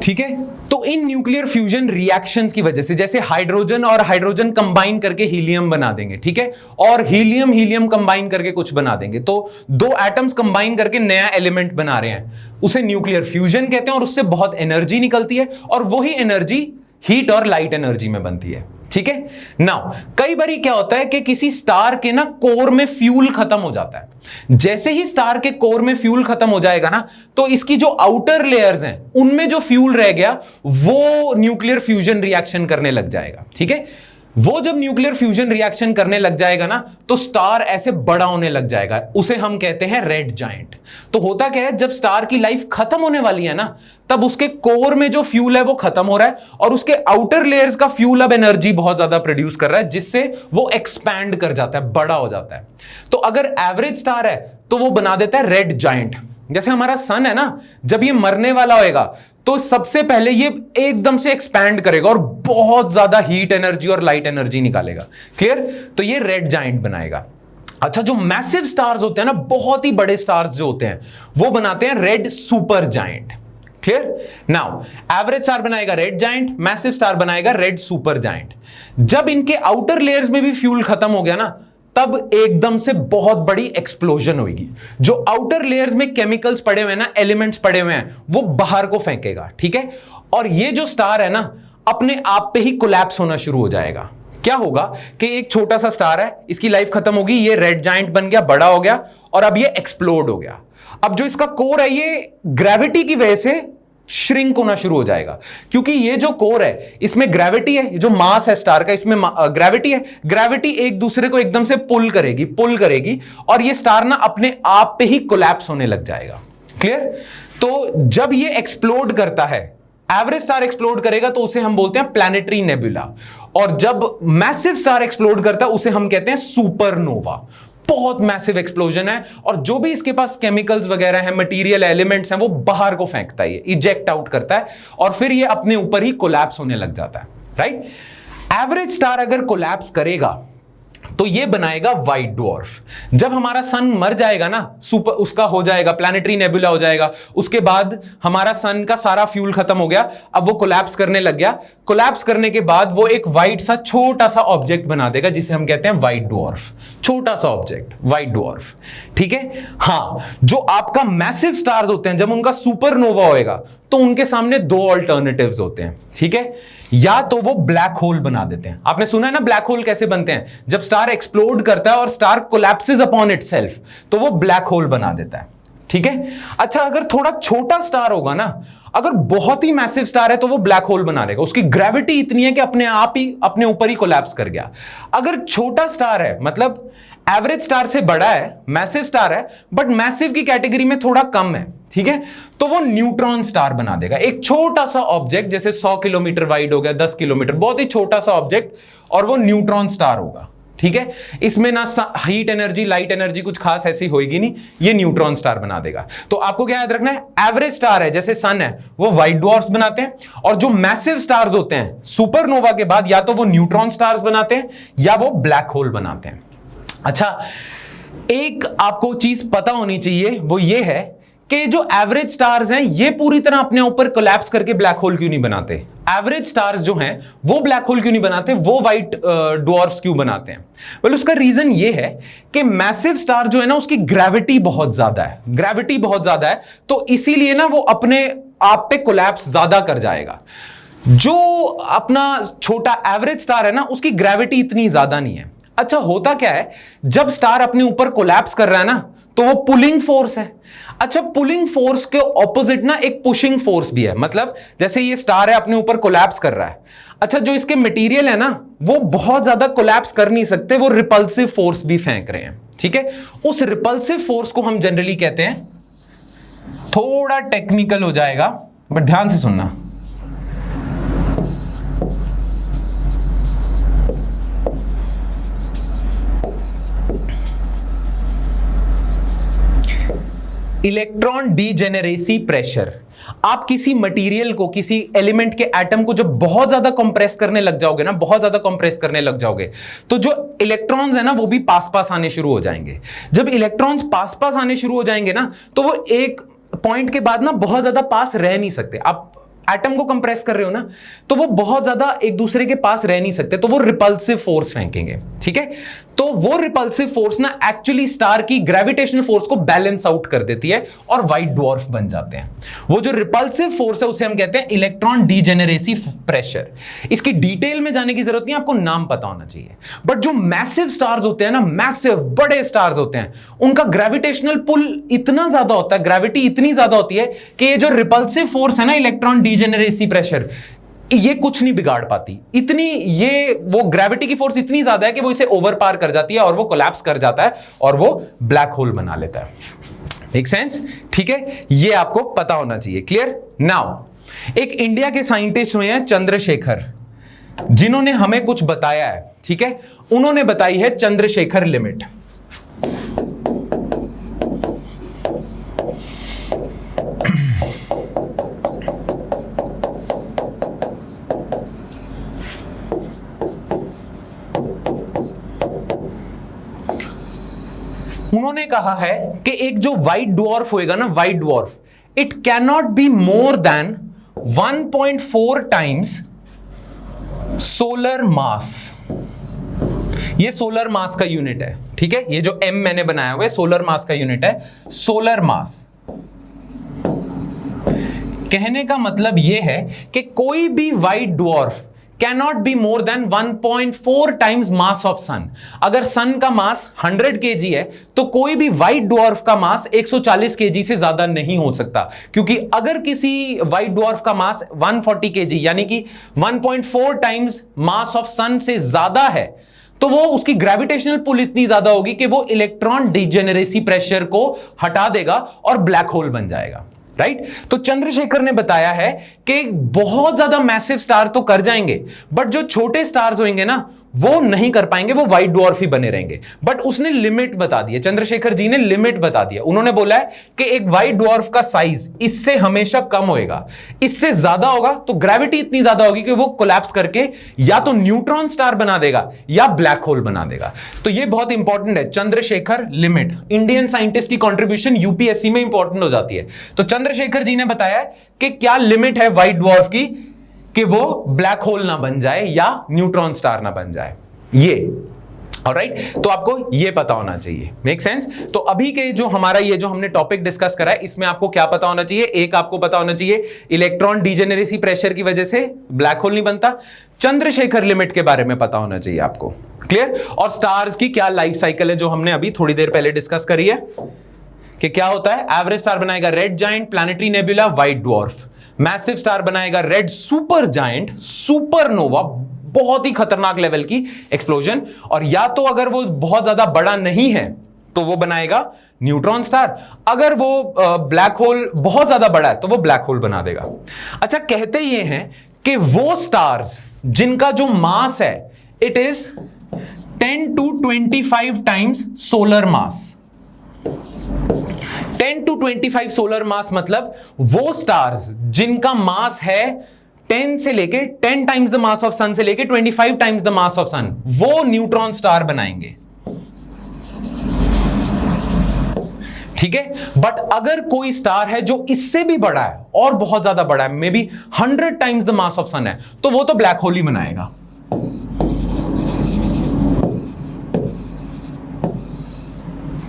ठीक है, तो इन न्यूक्लियर फ्यूजन रिएक्शंस की वजह से, जैसे हाइड्रोजन और हाइड्रोजन कंबाइन करके हीलियम बना देंगे, ठीक है, और हीलियम कंबाइन करके कुछ बना देंगे, तो दो एटम्स कंबाइन करके नया एलिमेंट बना रहे हैं, उसे न्यूक्लियर फ्यूजन कहते हैं। और उससे बहुत एनर्जी निकलती है और वही एनर्जी हीट और लाइट एनर्जी में बनती है। ठीक है, नाउ कई बारी क्या होता है कि किसी स्टार के ना कोर में फ्यूल खत्म हो जाता है। जैसे ही स्टार के कोर में फ्यूल खत्म हो जाएगा ना, तो इसकी जो आउटर लेयर्स हैं उनमें जो फ्यूल रह गया वो न्यूक्लियर फ्यूजन रिएक्शन करने लग जाएगा। ठीक है, वो जब न्यूक्लियर फ्यूजन रिएक्शन करने लग जाएगा ना, तो स्टार ऐसे बड़ा होने लग जाएगा, उसे हम कहते हैं रेड जायंट। तो होता क्या है, जब स्टार की लाइफ खत्म होने वाली है ना, तब उसके कोर में जो फ्यूल है वो खत्म हो रहा है और उसके आउटर लेयर्स का फ्यूल अब एनर्जी बहुत ज्यादा प्रोड्यूस कर रहा है, जिससे वो एक्सपैंड कर जाता है, बड़ा हो जाता है। तो अगर एवरेज स्टार है तो वो बना देता है रेड जायंट। जैसे हमारा सन है ना, जब ये मरने वाला होएगा तो सबसे पहले ये एकदम से एक्सपैंड करेगा और बहुत ज्यादा हीट एनर्जी और लाइट एनर्जी निकालेगा। क्लियर? तो ये रेड जायंट बनाएगा। अच्छा, जो मैसिव स्टार्स होते हैं ना, बहुत ही बड़े स्टार्स जो होते हैं, वो बनाते हैं red super giant. Clear? Now average star बनाएगा रेड जायंट, मैसिव स्टार बनाएगा रेड सुपर जायंट। जब इनके आउटर लेयर्स में भी फ्यूल खत्म हो गया ना, तब एकदम से बहुत बड़ी एक्सप्लोजन होगी। जो आउटर लेयर्स में केमिकल्स पड़े हुए हैं ना, एलिमेंट्स पड़े हुए हैं, वो बाहर को फेंकेगा। ठीक है, और ये जो स्टार है ना, अपने आप पे ही कोलैप्स होना शुरू हो जाएगा। क्या होगा कि एक छोटा सा स्टार है, इसकी लाइफ खत्म होगी, ये रेड जायंट बन गया, बड़ा हो गया और अब ये एक्सप्लोड हो गया। अब जो इसका कोर है, ये ग्रेविटी की वजह से श्रिंक होना शुरू हो जाएगा, क्योंकि ये जो कोर है इसमें ग्रेविटी है, जो मास है स्टार का इसमें ग्रेविटी है। ग्रेविटी एक दूसरे को एकदम से पुल करेगी और ये स्टार ना अपने आप पे ही कोलैप्स होने लग जाएगा। क्लियर? तो जब ये एक्सप्लोड करता है, एवरेज स्टार एक्सप्लोड करेगा तो उसे हम बोलते हैं प्लैनेटरी नेबुला, और जब मैसिव स्टार एक्सप्लोड करता है उसे हम कहते हैं सुपरनोवा। बहुत मैसिव एक्सप्लोजन है और जो भी इसके पास केमिकल्स वगैरह हैं, मटेरियल एलिमेंट्स हैं, वो बाहर को फेंकता है, इजेक्ट आउट करता है और फिर ये अपने ऊपर ही कोलैप्स होने लग जाता है। राइट? एवरेज स्टार अगर कोलैप्स करेगा तो ये बनाएगा व्हाइट ड्वार्फ। जब हमारा सन मर जाएगा ना, उसका हो जाएगा प्लैनेटरी नेबुला हो जाएगा, उसके बाद हमारा सन का सारा फ्यूल खत्म हो गया, अब वो कोलैप्स करने लग गया। कोलैप्स करने के बाद वो एक व्हाइट सा छोटा सा ऑब्जेक्ट बना देगा जिसे हम कहते हैं व्हाइट ड्वार्फ। छोटा सा ऑब्जेक्ट, व्हाइट ड्वार्फ। ठीक है, हाँ, जो आपका मैसिव स्टार्स होते हैं, जब उनका सुपरनोवा होएगा तो उनके सामने दो अल्टरनेटिव्स होते हैं। ठीक है, या तो वो ब्लैक होल बना देते हैं। आपने सुना है ना ब्लैक होल कैसे बनते हैं? जब स्टार एक्सप्लोड करता है और स्टार कोलैप्सेस अपॉन इटसेल्फ, तो वो ब्लैक होल बना देता है। ठीक है, अच्छा, अगर थोड़ा छोटा स्टार होगा ना, अगर बहुत ही मैसिव स्टार है तो वो ब्लैक होल बना देगा, उसकी ग्रेविटी इतनी है कि अपने आप ही अपने ऊपर ही कोलैप्स कर गया। अगर छोटा स्टार है, मतलब एवरेज स्टार से बड़ा है, मैसिव स्टार है, बट मैसिव की कैटेगरी में थोड़ा कम है, ठीक है, तो वो न्यूट्रॉन स्टार बना देगा। एक छोटा सा ऑब्जेक्ट जैसे 100 किलोमीटर वाइड हो गया, 10 किलोमीटर, बहुत ही छोटा सा ऑब्जेक्ट, और वो न्यूट्रॉन स्टार होगा, ठीक है। इसमें ना हीट एनर्जी, लाइट एनर्जी कुछ खास ऐसी होगी नहीं, ये न्यूट्रॉन स्टार बना देगा। तो आपको क्या याद रखना है, एवरेज स्टार है जैसे सन है, वो व्हाइट ड्वार्फ्स बनाते हैं, और जो मैसिव स्टार्स होते हैं सुपरनोवा के बाद या तो वो न्यूट्रॉन स्टार्स बनाते हैं या वो ब्लैक होल बनाते हैं। अच्छा, एक आपको चीज पता होनी चाहिए, वो ये है कि जो एवरेज स्टार्स हैं ये पूरी तरह अपने ऊपर कोलैप्स करके ब्लैक होल क्यों नहीं बनाते। एवरेज स्टार्स जो हैं वो ब्लैक होल क्यों नहीं बनाते, वो व्हाइट ड्वार्फ्स क्यों बनाते हैं। वेल, उसका रीजन ये है कि मैसिव स्टार जो है ना उसकी ग्रेविटी बहुत ज्यादा है, ग्रेविटी बहुत ज्यादा है, तो इसीलिए ना वो अपने आप पे कोलैप्स ज्यादा कर जाएगा। जो अपना छोटा एवरेज स्टार है ना उसकी ग्रेविटी इतनी ज्यादा नहीं है। अच्छा, होता क्या है, जब स्टार अपने ऊपर कोलैप्स कर रहा है ना तो वो पुलिंग फोर्स है। अच्छा, पुलिंग फोर्स के ऑपोजिट ना एक पुशिंग फोर्स भी है, मतलब जैसे ये स्टार है अपने ऊपर कोलैप्स कर रहा है, अच्छा जो इसके मटेरियल है ना वो बहुत ज्यादा कोलैप्स कर नहीं सकते, वो रिपल्सिव फोर्स भी फेंक रहे हैं, ठीक है। उस रिपल्सिव फोर्स को हम जनरली कहते हैं, थोड़ा टेक्निकल हो जाएगा बट ध्यान से सुनना, इलेक्ट्रॉन डीजेनेरेसी प्रेशर। आप किसी मटेरियल को, किसी एलिमेंट के एटम को जब बहुत ज्यादा कंप्रेस करने लग जाओगे ना, बहुत ज्यादा कंप्रेस करने लग जाओगे, तो जो इलेक्ट्रॉन्स है ना वो भी पास पास आने शुरू हो जाएंगे। जब इलेक्ट्रॉन्स पास पास आने शुरू हो जाएंगे ना तो वो एक पॉइंट के बाद ना बहुत ज्यादा पास रह नहीं सकते। आप एटम को कंप्रेस कर रहे हो ना तो वो बहुत ज्यादा एक दूसरे के पास रह नहीं सकते, तो वो रिपल्सिव फोर्स फेंकेंगे, ठीक है। तो वो रिपल्सिव फोर्स ना एक्चुअली स्टार की ग्रेविटेशनल फोर्स को बैलेंस आउट कर देती है और व्हाइट ड्वार्फ बन जाते हैं। वो जो रिपल्सिव फोर्स है उसे हम कहते हैं इलेक्ट्रॉन डीजेनेरेसी प्रेशर। इसकी डिटेल में जाने की जरूरत नहीं, आपको नाम पता होना चाहिए। बट जो मैसिव स्टार्स होते हैं ना, मैसिव बड़े स्टार्स होते हैं, उनका ग्रेविटेशनल पुल इतना ज्यादा होता है, ग्रेविटी इतनी ज्यादा होती है कि ये जो रिपल्सिव फोर्स है ना, इलेक्ट्रॉन डीजेनेरेसी प्रेशर, ये कुछ नहीं बिगाड़ पाती। इतनी ये वो ग्रेविटी की फोर्स इतनी ज्यादा है कि वो इसे ओवर पार कर जाती है और वो कोलैप्स कर जाता है और वो ब्लैक होल बना लेता है। Make sense? ठीक है, ये आपको पता होना चाहिए। क्लियर? नाउ एक इंडिया के साइंटिस्ट हुए हैं चंद्रशेखर, जिन्होंने हमें कुछ बताया है, ठीक है। उन्होंने बताई है चंद्रशेखर लिमिट। उन्होंने कहा है कि एक जो व्हाइट ड्वार्फ होएगा ना, white dwarf, it can not be more than 1.4 times solar मास। ये सोलर मास का यूनिट है, ठीक है। ये जो m मैंने बनाया हुआ है सोलर मास का यूनिट है, सोलर मास। कहने का मतलब यह है कि कोई भी white dwarf cannot be more than 1.4 times mass of sun। अगर सन का मास 100 kg है तो कोई भी व्हाइट ड्वार्फ का मास 140 kg से ज्यादा नहीं हो सकता, क्योंकि अगर किसी व्हाइट ड्वार्फ का मास 140 kg यानी कि 1.4 टाइम्स मास ऑफ सन से ज्यादा है तो वो उसकी ग्रेविटेशनल पुल इतनी ज्यादा होगी कि वो इलेक्ट्रॉन डीजेनेरेसी प्रेशर को हटा देगा और ब्लैक होल बन जाएगा, राइट। तो चंद्रशेखर ने बताया है कि बहुत ज्यादा मैसिव स्टार तो कर जाएंगे, बट जो छोटे स्टार्स होंगे ना वो नहीं कर पाएंगे, वो व्हाइट ड्वार्फ ही बने रहेंगे। बट उसने लिमिट बता दी है, चंद्रशेखर जी ने लिमिट बता दिया। उन्होंने बोला है कि एक व्हाइट ड्वार्फ का साइज इससे हमेशा कम होएगा, इससे ज्यादा होगा तो ग्रेविटी इतनी ज्यादा होगी कि वो कोलैप्स करके या तो न्यूट्रॉन स्टार बना देगा या ब्लैक होल बना देगा। तो ये बहुत इंपॉर्टेंट है, चंद्रशेखर लिमिट। इंडियन साइंटिस्ट की कॉन्ट्रीब्यूशन यूपीएससी में इंपॉर्टेंट हो जाती है। तो चंद्रशेखर जी ने बताया कि क्या लिमिट है व्हाइट ड्वार्फ की कि वो ब्लैक होल ना बन जाए या न्यूट्रॉन स्टार ना बन जाए, ये। ऑलराइट, तो आपको ये पता होना चाहिए। Make sense? तो अभी के जो हमारा ये जो हमने टॉपिक डिस्कस करा है इसमें आपको क्या पता होना चाहिए? एक आपको पता होना चाहिए इलेक्ट्रॉन डीजेनेरेसी प्रेशर की वजह से ब्लैक होल नहीं बनता। चंद्रशेखर लिमिट के बारे में पता होना चाहिए आपको। क्लियर? और स्टार्स की क्या लाइफ साइकिल है जो हमने अभी थोड़ी देर पहले डिस्कस करी है कि क्या होता है। एवरेज स्टार बनाएगा red giant, planetary nebula, white dwarf. Massive star बनाएगा रेड सुपर जायंट, सुपरनोवा, बहुत ही खतरनाक लेवल की एक्सप्लोजन। और या तो अगर वो बहुत ज्यादा बड़ा नहीं है तो वो बनाएगा न्यूट्रॉन स्टार, अगर वो ब्लैक होल बहुत ज्यादा बड़ा है तो वो ब्लैक होल बना देगा। अच्छा, कहते ये हैं कि वो स्टार्स जिनका जो मास है it is 10 to 25 times solar mass. 10 to 25 solar मास मतलब वो स्टार्स जिनका मास है 10 से लेके 10 टाइम्स द मास ऑफ सन से लेके 25 टाइम्स द मास ऑफ सन, वो न्यूट्रॉन स्टार बनाएंगे। ठीक है, बट अगर कोई स्टार है जो इससे भी बड़ा है और बहुत ज्यादा बड़ा है, maybe 100 times the mass of sun है, तो वो तो ब्लैक होल ही बनाएगा।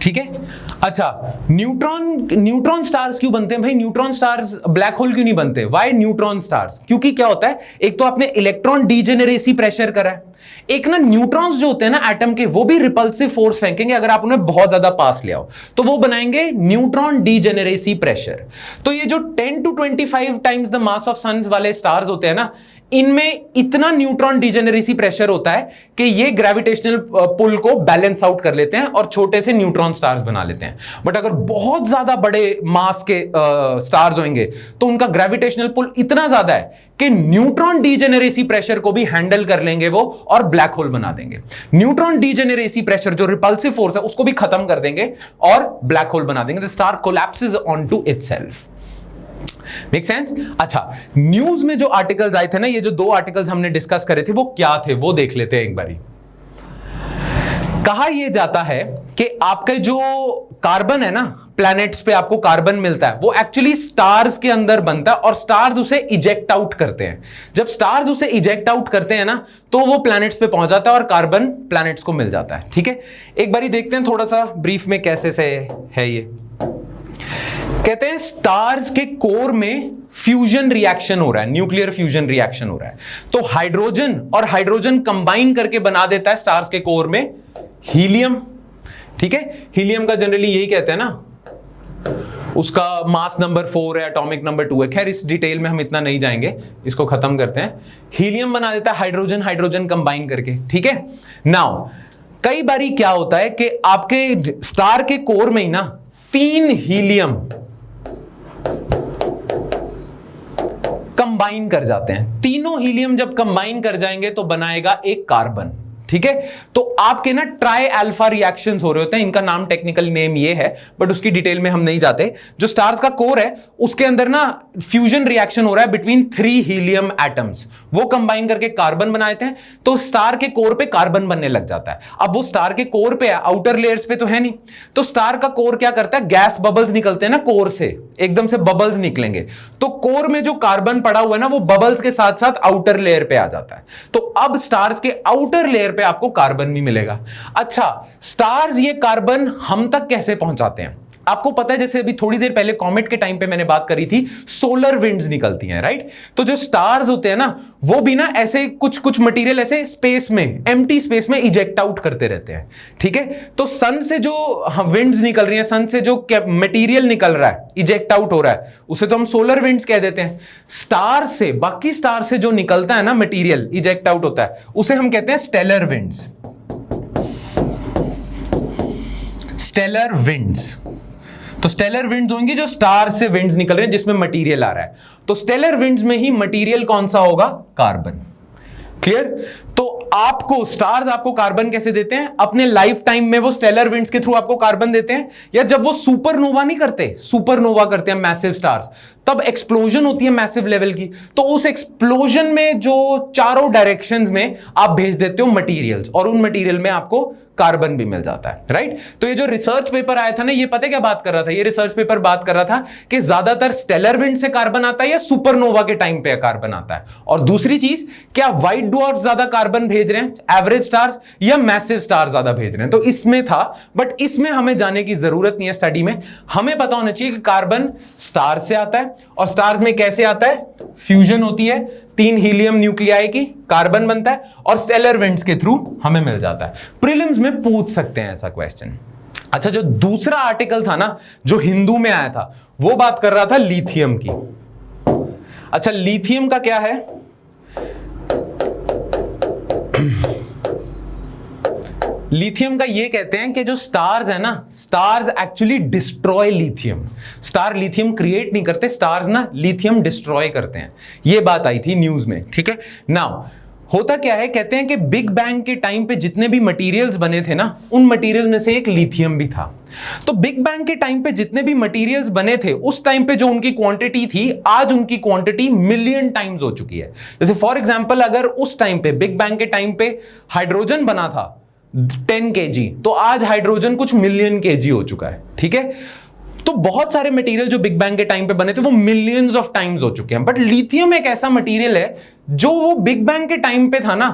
ठीक है, अच्छा, न्यूट्रॉन स्टार्स क्यों बनते हैं भाई? न्यूट्रॉन स्टार्स ब्लैक होल क्यों नहीं बनते? Why neutron stars? क्योंकि क्या होता है, एक तो आपने इलेक्ट्रॉन डीजेनरेसी प्रेशर करा है, एक ना न्यूट्रॉन्स जो होते हैं ना एटम के, वो भी रिपल्सिव फोर्स फेंकेंगे अगर आप उन्हें बहुत ज्यादा पास ले आओ, तो वो बनाएंगे न्यूट्रॉन डीजेनरेसी प्रेशर। तो ये जो 10 to 25 times the mass of sun वाले स्टार्स होते हैं ना, इनमें इतना न्यूट्रॉन डीजेनरेसी प्रेशर होता है कि ये ग्रेविटेशनल पुल को बैलेंस आउट कर लेते हैं और छोटे से न्यूट्रॉन स्टार्स बना लेते हैं। बट अगर बहुत ज्यादा बड़े मास के स्टार्स होंगे तो उनका ग्रेविटेशनल पुल इतना ज्यादा है कि न्यूट्रॉन डीजेनरेसी प्रेशर को भी हैंडल कर लेंगे वो और ब्लैक होल बना देंगे। न्यूट्रॉन डीजेनरेसी प्रेशर जो रिपल्सिव फोर्स है उसको भी खत्म कर देंगे और ब्लैक होल बना देंगे। The star collapses onto itself. Make sense? अच्छा, न्यूज में जो आर्टिकल्स आए थे ना, ये जो 2 आर्टिकल्स हमने डिस्कस करे थे वो क्या थे वो देख लेते हैं एक बारी। कहा यह जाता है कि आपके जो कार्बन है ना, प्लैनेट्स पे आपको कार्बन मिलता है, वो एक्चुअली स्टार्स के अंदर बनता है और स्टार्स उसे इजेक्ट आउट करते हैं। जब स्टार्स उसे इजेक्ट आउट करते हैं ना, तो वो प्लैनेट्स पे पहुंच जाता है और कार्बन प्लैनेट्स को मिल जाता है। ठीक है, एक बारी देखते हैं थोड़ा सा ब्रीफ में कैसे से है ये। कहते हैं स्टार्स के कोर में फ्यूजन रिएक्शन हो रहा है, न्यूक्लियर फ्यूजन रिएक्शन हो रहा है। तो हाइड्रोजन और हाइड्रोजन कंबाइन करके बना देता है स्टार्स के कोर में हीलियम। ठीक है, हीलियम का जनरली यही कहते हैं ना, उसका मास नंबर 4 है, एटॉमिक नंबर 2 है। खैर इस डिटेल में हम इतना नहीं जाएंगे, इसको खत्म करते हैं। हीलियम बना देता है हाइड्रोजन हाइड्रोजन कंबाइन करके। ठीक है, नाउ कई बारी क्या होता है कि आपके स्टार के कोर में ही ना 3 हीलियम कंबाइन कर जाते हैं। तीनों हीलियम जब कंबाइन कर जाएंगे तो बनाएगा एक कार्बन। ठीक है, तो आपके ना ट्राई अल्फा रिएक्शंस हो रहे होते हैं, इनका नाम टेक्निकल नेम ये है, बट उसकी डिटेल में हम नहीं जाते। जो स्टार्स का कोर है उसके अंदर ना फ्यूजन रिएक्शन हो रहा है बिटवीन 3 हीलियम एटम्स, वो कंबाइन करके कार्बन बनाते हैं, तो स्टार के कोर पे कार्बन बनने लग जाता है। अब वो स्टार के कोर पे है, आउटर लेयर्स पे तो है नहीं, तो स्टार का कोर क्या करता है, गैस बबल्स निकलते हैं ना कोर से, एकदम से बबल्स निकलेंगे, तो कोर में जो कार्बन पड़ा हुआ है ना, वो बबल्स के साथ साथ आउटर लेयर पे आ जाता है। तो अब स्टार्स के आउटर लेयर पे आपको कार्बन भी मिलेगा। अच्छा, स्टार्स ये कार्बन हम तक कैसे पहुंचाते हैं? आपको पता है, जैसे अभी थोड़ी देर पहले कॉमेट के टाइम पे मैंने बात करी थी, सोलर विंड्स निकलती हैं, राइट? तो जो स्टार्स होते हैं ना, वो भी ना ऐसे कुछ मटेरियल ऐसे स्पेस में, एम्प्टी स्पेस में इजेक्ट आउट करते रहते हैं। ठीक है, तो सन से जो विंड्स निकल रही हैं, सन से जो मटेरियल निकल रहा है, इजेक्ट आउट हो रहा है, उसे तो हम सोलर विंड्स कह देते हैं। स्टार से, बाकी स्टार से जो निकलता है ना मटेरियल, इजेक्ट आउट होता है, उसे हम कहते हैं स्टेलर विंड्स। स्टेलर विंड्स, तो स्टेलर विंड्स होंगी जो स्टार से विंड्स निकल रहे हैं जिसमें मटेरियल आ रहा है, तो स्टेलर विंड्स में ही मटेरियल कौन सा होगा? कार्बन। क्लियर? तो आपको स्टार्स आपको कार्बन कैसे देते हैं? अपने लाइफ टाइम में वो स्टेलर विंड्स के थ्रू आपको कार्बन देते हैं, या जब वो सुपरनोवा नहीं करते, सुपरनोवा करते हैं मैसिव स्टार्स, तब एक्सप्लोजन होती है मैसिव लेवल की, तो उस एक्सप्लोजन में जो चारों डायरेक्शंस में आप भेज देते हो मटेरियल्स, और उन मटेरियल में आपको कार्बन भी मिल जाता है, राइट? तो ये जो रिसर्च पेपर आया था ना, ये पता है क्या बात कर रहा था? ये रिसर्च पेपर बात कर रहा था कि ज्यादातर स्टेलर विंड से कार्बन आता है या सुपरनोवा के टाइम पे कार्बन आता है, और दूसरी चीज, क्या व्हाइट ड्वार्फ ज्यादा कार्बन भेज रहे हैं, एवरेज स्टार्स, या मैसिव स्टार ज्यादा भेज रहे हैं? तो इसमें था, बट इसमें हमें जाने की जरूरत नहीं है स्टडी में। हमें पता होना चाहिए कि कार्बन स्टार से आता है, और स्टार्स में कैसे आता है? फ्यूजन होती है, 3 हीलियम न्यूक्लियाई की, कार्बन बनता है, और स्टेलर विंड्स के थ्रू हमें मिल जाता है। प्रीलिम्स में पूछ सकते हैं ऐसा क्वेश्चन। अच्छा, जो दूसरा आर्टिकल था ना, जो हिंदू में आया था, वो बात कर रहा था लिथियम की। अच्छा, लिथियम का क्या है? लिथियम का ये कहते हैं कि जो स्टार्स है ना, stars actually destroy lithium. Star lithium create नहीं करते, स्टार्स ना लिथियम डिस्ट्रॉय करते हैं। ये बात आई थी न्यूज में, ठीक है। नाउ होता क्या है, कहते हैं कि बिग बैंग के टाइम पे जितने भी मटेरियल्स बने थे ना, उन मटेरियल में से एक लिथियम भी था। तो बिग बैंग के टाइम पे जितने भी मटेरियल्स बने थे, उस टाइम पे जो उनकी क्वांटिटी थी, आज उनकी क्वांटिटी मिलियन टाइम्स हो चुकी है। जैसे फॉर एग्जांपल, अगर उस टाइम पे बिग बैंग के टाइम पे हाइड्रोजन बना था 10 kg, तो आज हाइड्रोजन कुछ मिलियन kg हो चुका है, ठीक है। तो बहुत सारे मटेरियल जो बिग बैंग के टाइम पे बने थे वो मिलियंस ऑफ टाइम्स हो चुके हैं। बट लिथियम एक ऐसा मटेरियल है जो वो बिग बैंग के टाइम पे था ना,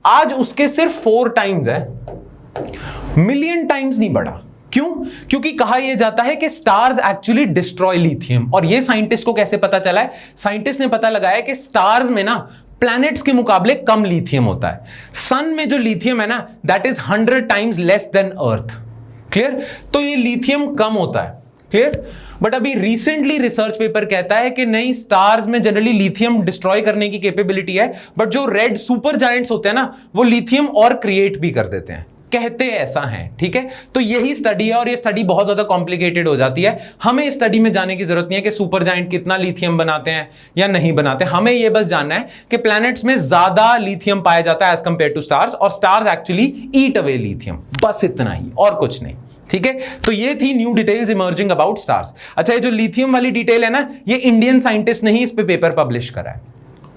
आज उसके सिर्फ 4 टाइम्स है, मिलियन टाइम्स नहीं बढ़ा। क्यों? क्योंकि कहा यह जाता है कि स्टार्स एक्चुअली डिस्ट्रॉय लिथियम। और ये साइंटिस्ट को कैसे पता चला है? साइंटिस्ट ने पता लगाया कि स्टार्स में ना प्लैनेट्स के मुकाबले कम लिथियम होता है। सन में जो लिथियम है ना, that is 100 times less than earth. Clear? तो ये लिथियम कम होता है। क्लियर? बट अभी रिसेंटली रिसर्च पेपर कहता है कि नहीं, स्टार्स में जनरली लिथियम डिस्ट्रॉय करने की कैपेबिलिटी है, बट जो रेड सुपर जायंट्स होते हैं ना, वो लिथियम और क्रिएट भी कर देते हैं। कहते ऐसा है, ठीक है। तो यही स्टडी है, और ये स्टडी बहुत ज्यादा कॉम्प्लिकेटेड हो जाती है। हमें इस स्टडी में जाने की जरूरत नहीं है कि सुपर जायंट कितना लिथियम बनाते हैं या नहीं बनाते। हमें यह बस जानना है कि प्लैनेट्स में ज्यादा लिथियम पाया जाता है एज कंपेयर टू स्टार्स, और स्टार्स एक्चुअली ईट अवे लिथियम। बस इतना ही, और कुछ नहीं, ठीक है। तो ये थी new details emerging about stars. अच्छा, ये जो लिथियम वाली डिटेल है ना, ये इंडियन साइंटिस्ट ने ही इस पे पेपर पब्लिश करा है।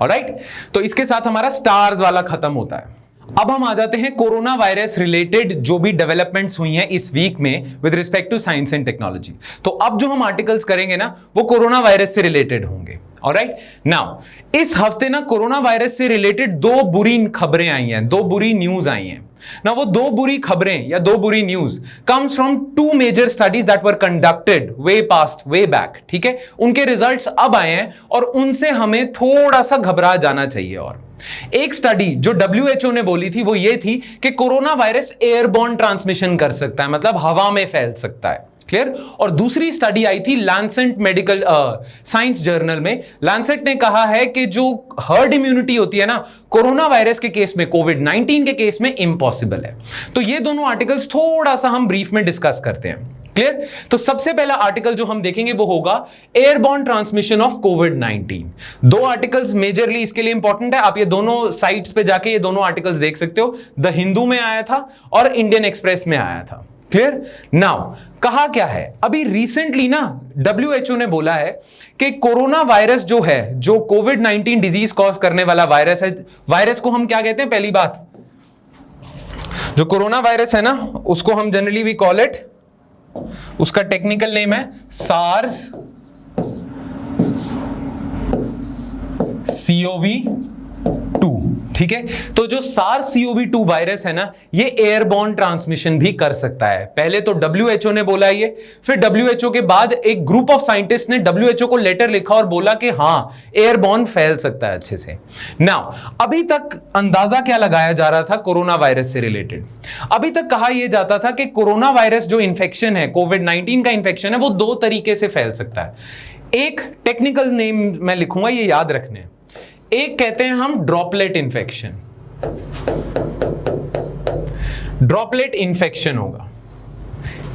ऑलराइट, तो इसके साथ हमारा स्टार्स वाला खत्म होता है। अब हम आ जाते हैं कोरोना वायरस रिलेटेड जो भी डेवलपमेंट्स हुई हैं इस वीक में with respect to science and technology. तो अब जो हम आर्टिकल्स करेंगे ना, वो कोरोना वायरस से रिलेटेड होंगे। ऑलराइट, नाउ इस हफ्ते ना कोरोना वायरस से रिलेटेड 2 बुरी खबरें आई हैं, 2 बुरी न्यूज आई हैं ना। वो 2 बुरी खबरें या 2 बुरी news comes from 2 major studies that were conducted way past, way back, ठीक है। उनके रिजल्ट्स अब आए हैं और उनसे हमें थोड़ा सा घबरा जाना चाहिए। और एक स्टडी जो WHO ने बोली थी वो ये थी कि कोरोना वायरस एयरबॉर्न ट्रांसमिशन कर सकता है, मतलब हवा में फैल सकता है। क्लियर? और दूसरी स्टडी आई थी लैंसेट मेडिकल साइंस जर्नल में। लैंसेट ने कहा है कि जो हर्ड इम्यूनिटी होती है ना, कोरोना वायरस के केस में, कोविड-19 के केस में इम्पॉसिबल है। तो ये दोनों आर्टिकल्स थोड़ा सा हम ब्रीफ में डिस्कस करते हैं। क्लियर? तो सबसे पहला आर्टिकल जो हम देखेंगे वो होगा airborne transmission of covid. 2 articles majorly इसके लिए इंपॉर्टेंट है। आप ये दोनों साइट्स पे जाके ये दोनों आर्टिकल्स देख सकते हो। द हिंदू में आया था और इंडियन एक्सप्रेस में आया था। क्लियर? नाउ कहा क्या है, अभी रिसेंटली ना WHO ने बोला है कि कोरोना वायरस जो है, जो कोविड-19 डिजीज कॉज करने वाला वायरस है, वायरस को हम क्या कहते हैं? पहली बात, जो कोरोना वायरस है ना, उसको हम जनरली वी कॉल इट, उसका टेक्निकल नेम है सार्स CoV-2, ठीक है। तो जो सार्स CoV-2 वायरस है ना, ये एयरबॉर्न ट्रांसमिशन भी कर सकता है। पहले तो WHO ने बोला ये, फिर WHO के बाद एक ग्रुप ऑफ साइंटिस्ट ने WHO को लेटर लिखा और बोला कि हां, एयरबॉर्न फैल सकता है अच्छे से। नाउ अभी तक अंदाजा क्या लगाया जा रहा था कोरोना वायरस से रिलेटेड? अभी तक कहा यह जाता था कि कोरोना वायरस जो इंफेक्शन है, कोविड-19 का इंफेक्शन है, वो 2 तरीके से फैल सकता है। एक टेक्निकल नेम मैं लिखूंगा, ये याद रखने। एक कहते हैं हम ड्रॉपलेट इन्फेक्शन, ड्रॉपलेट इन्फेक्शन होगा,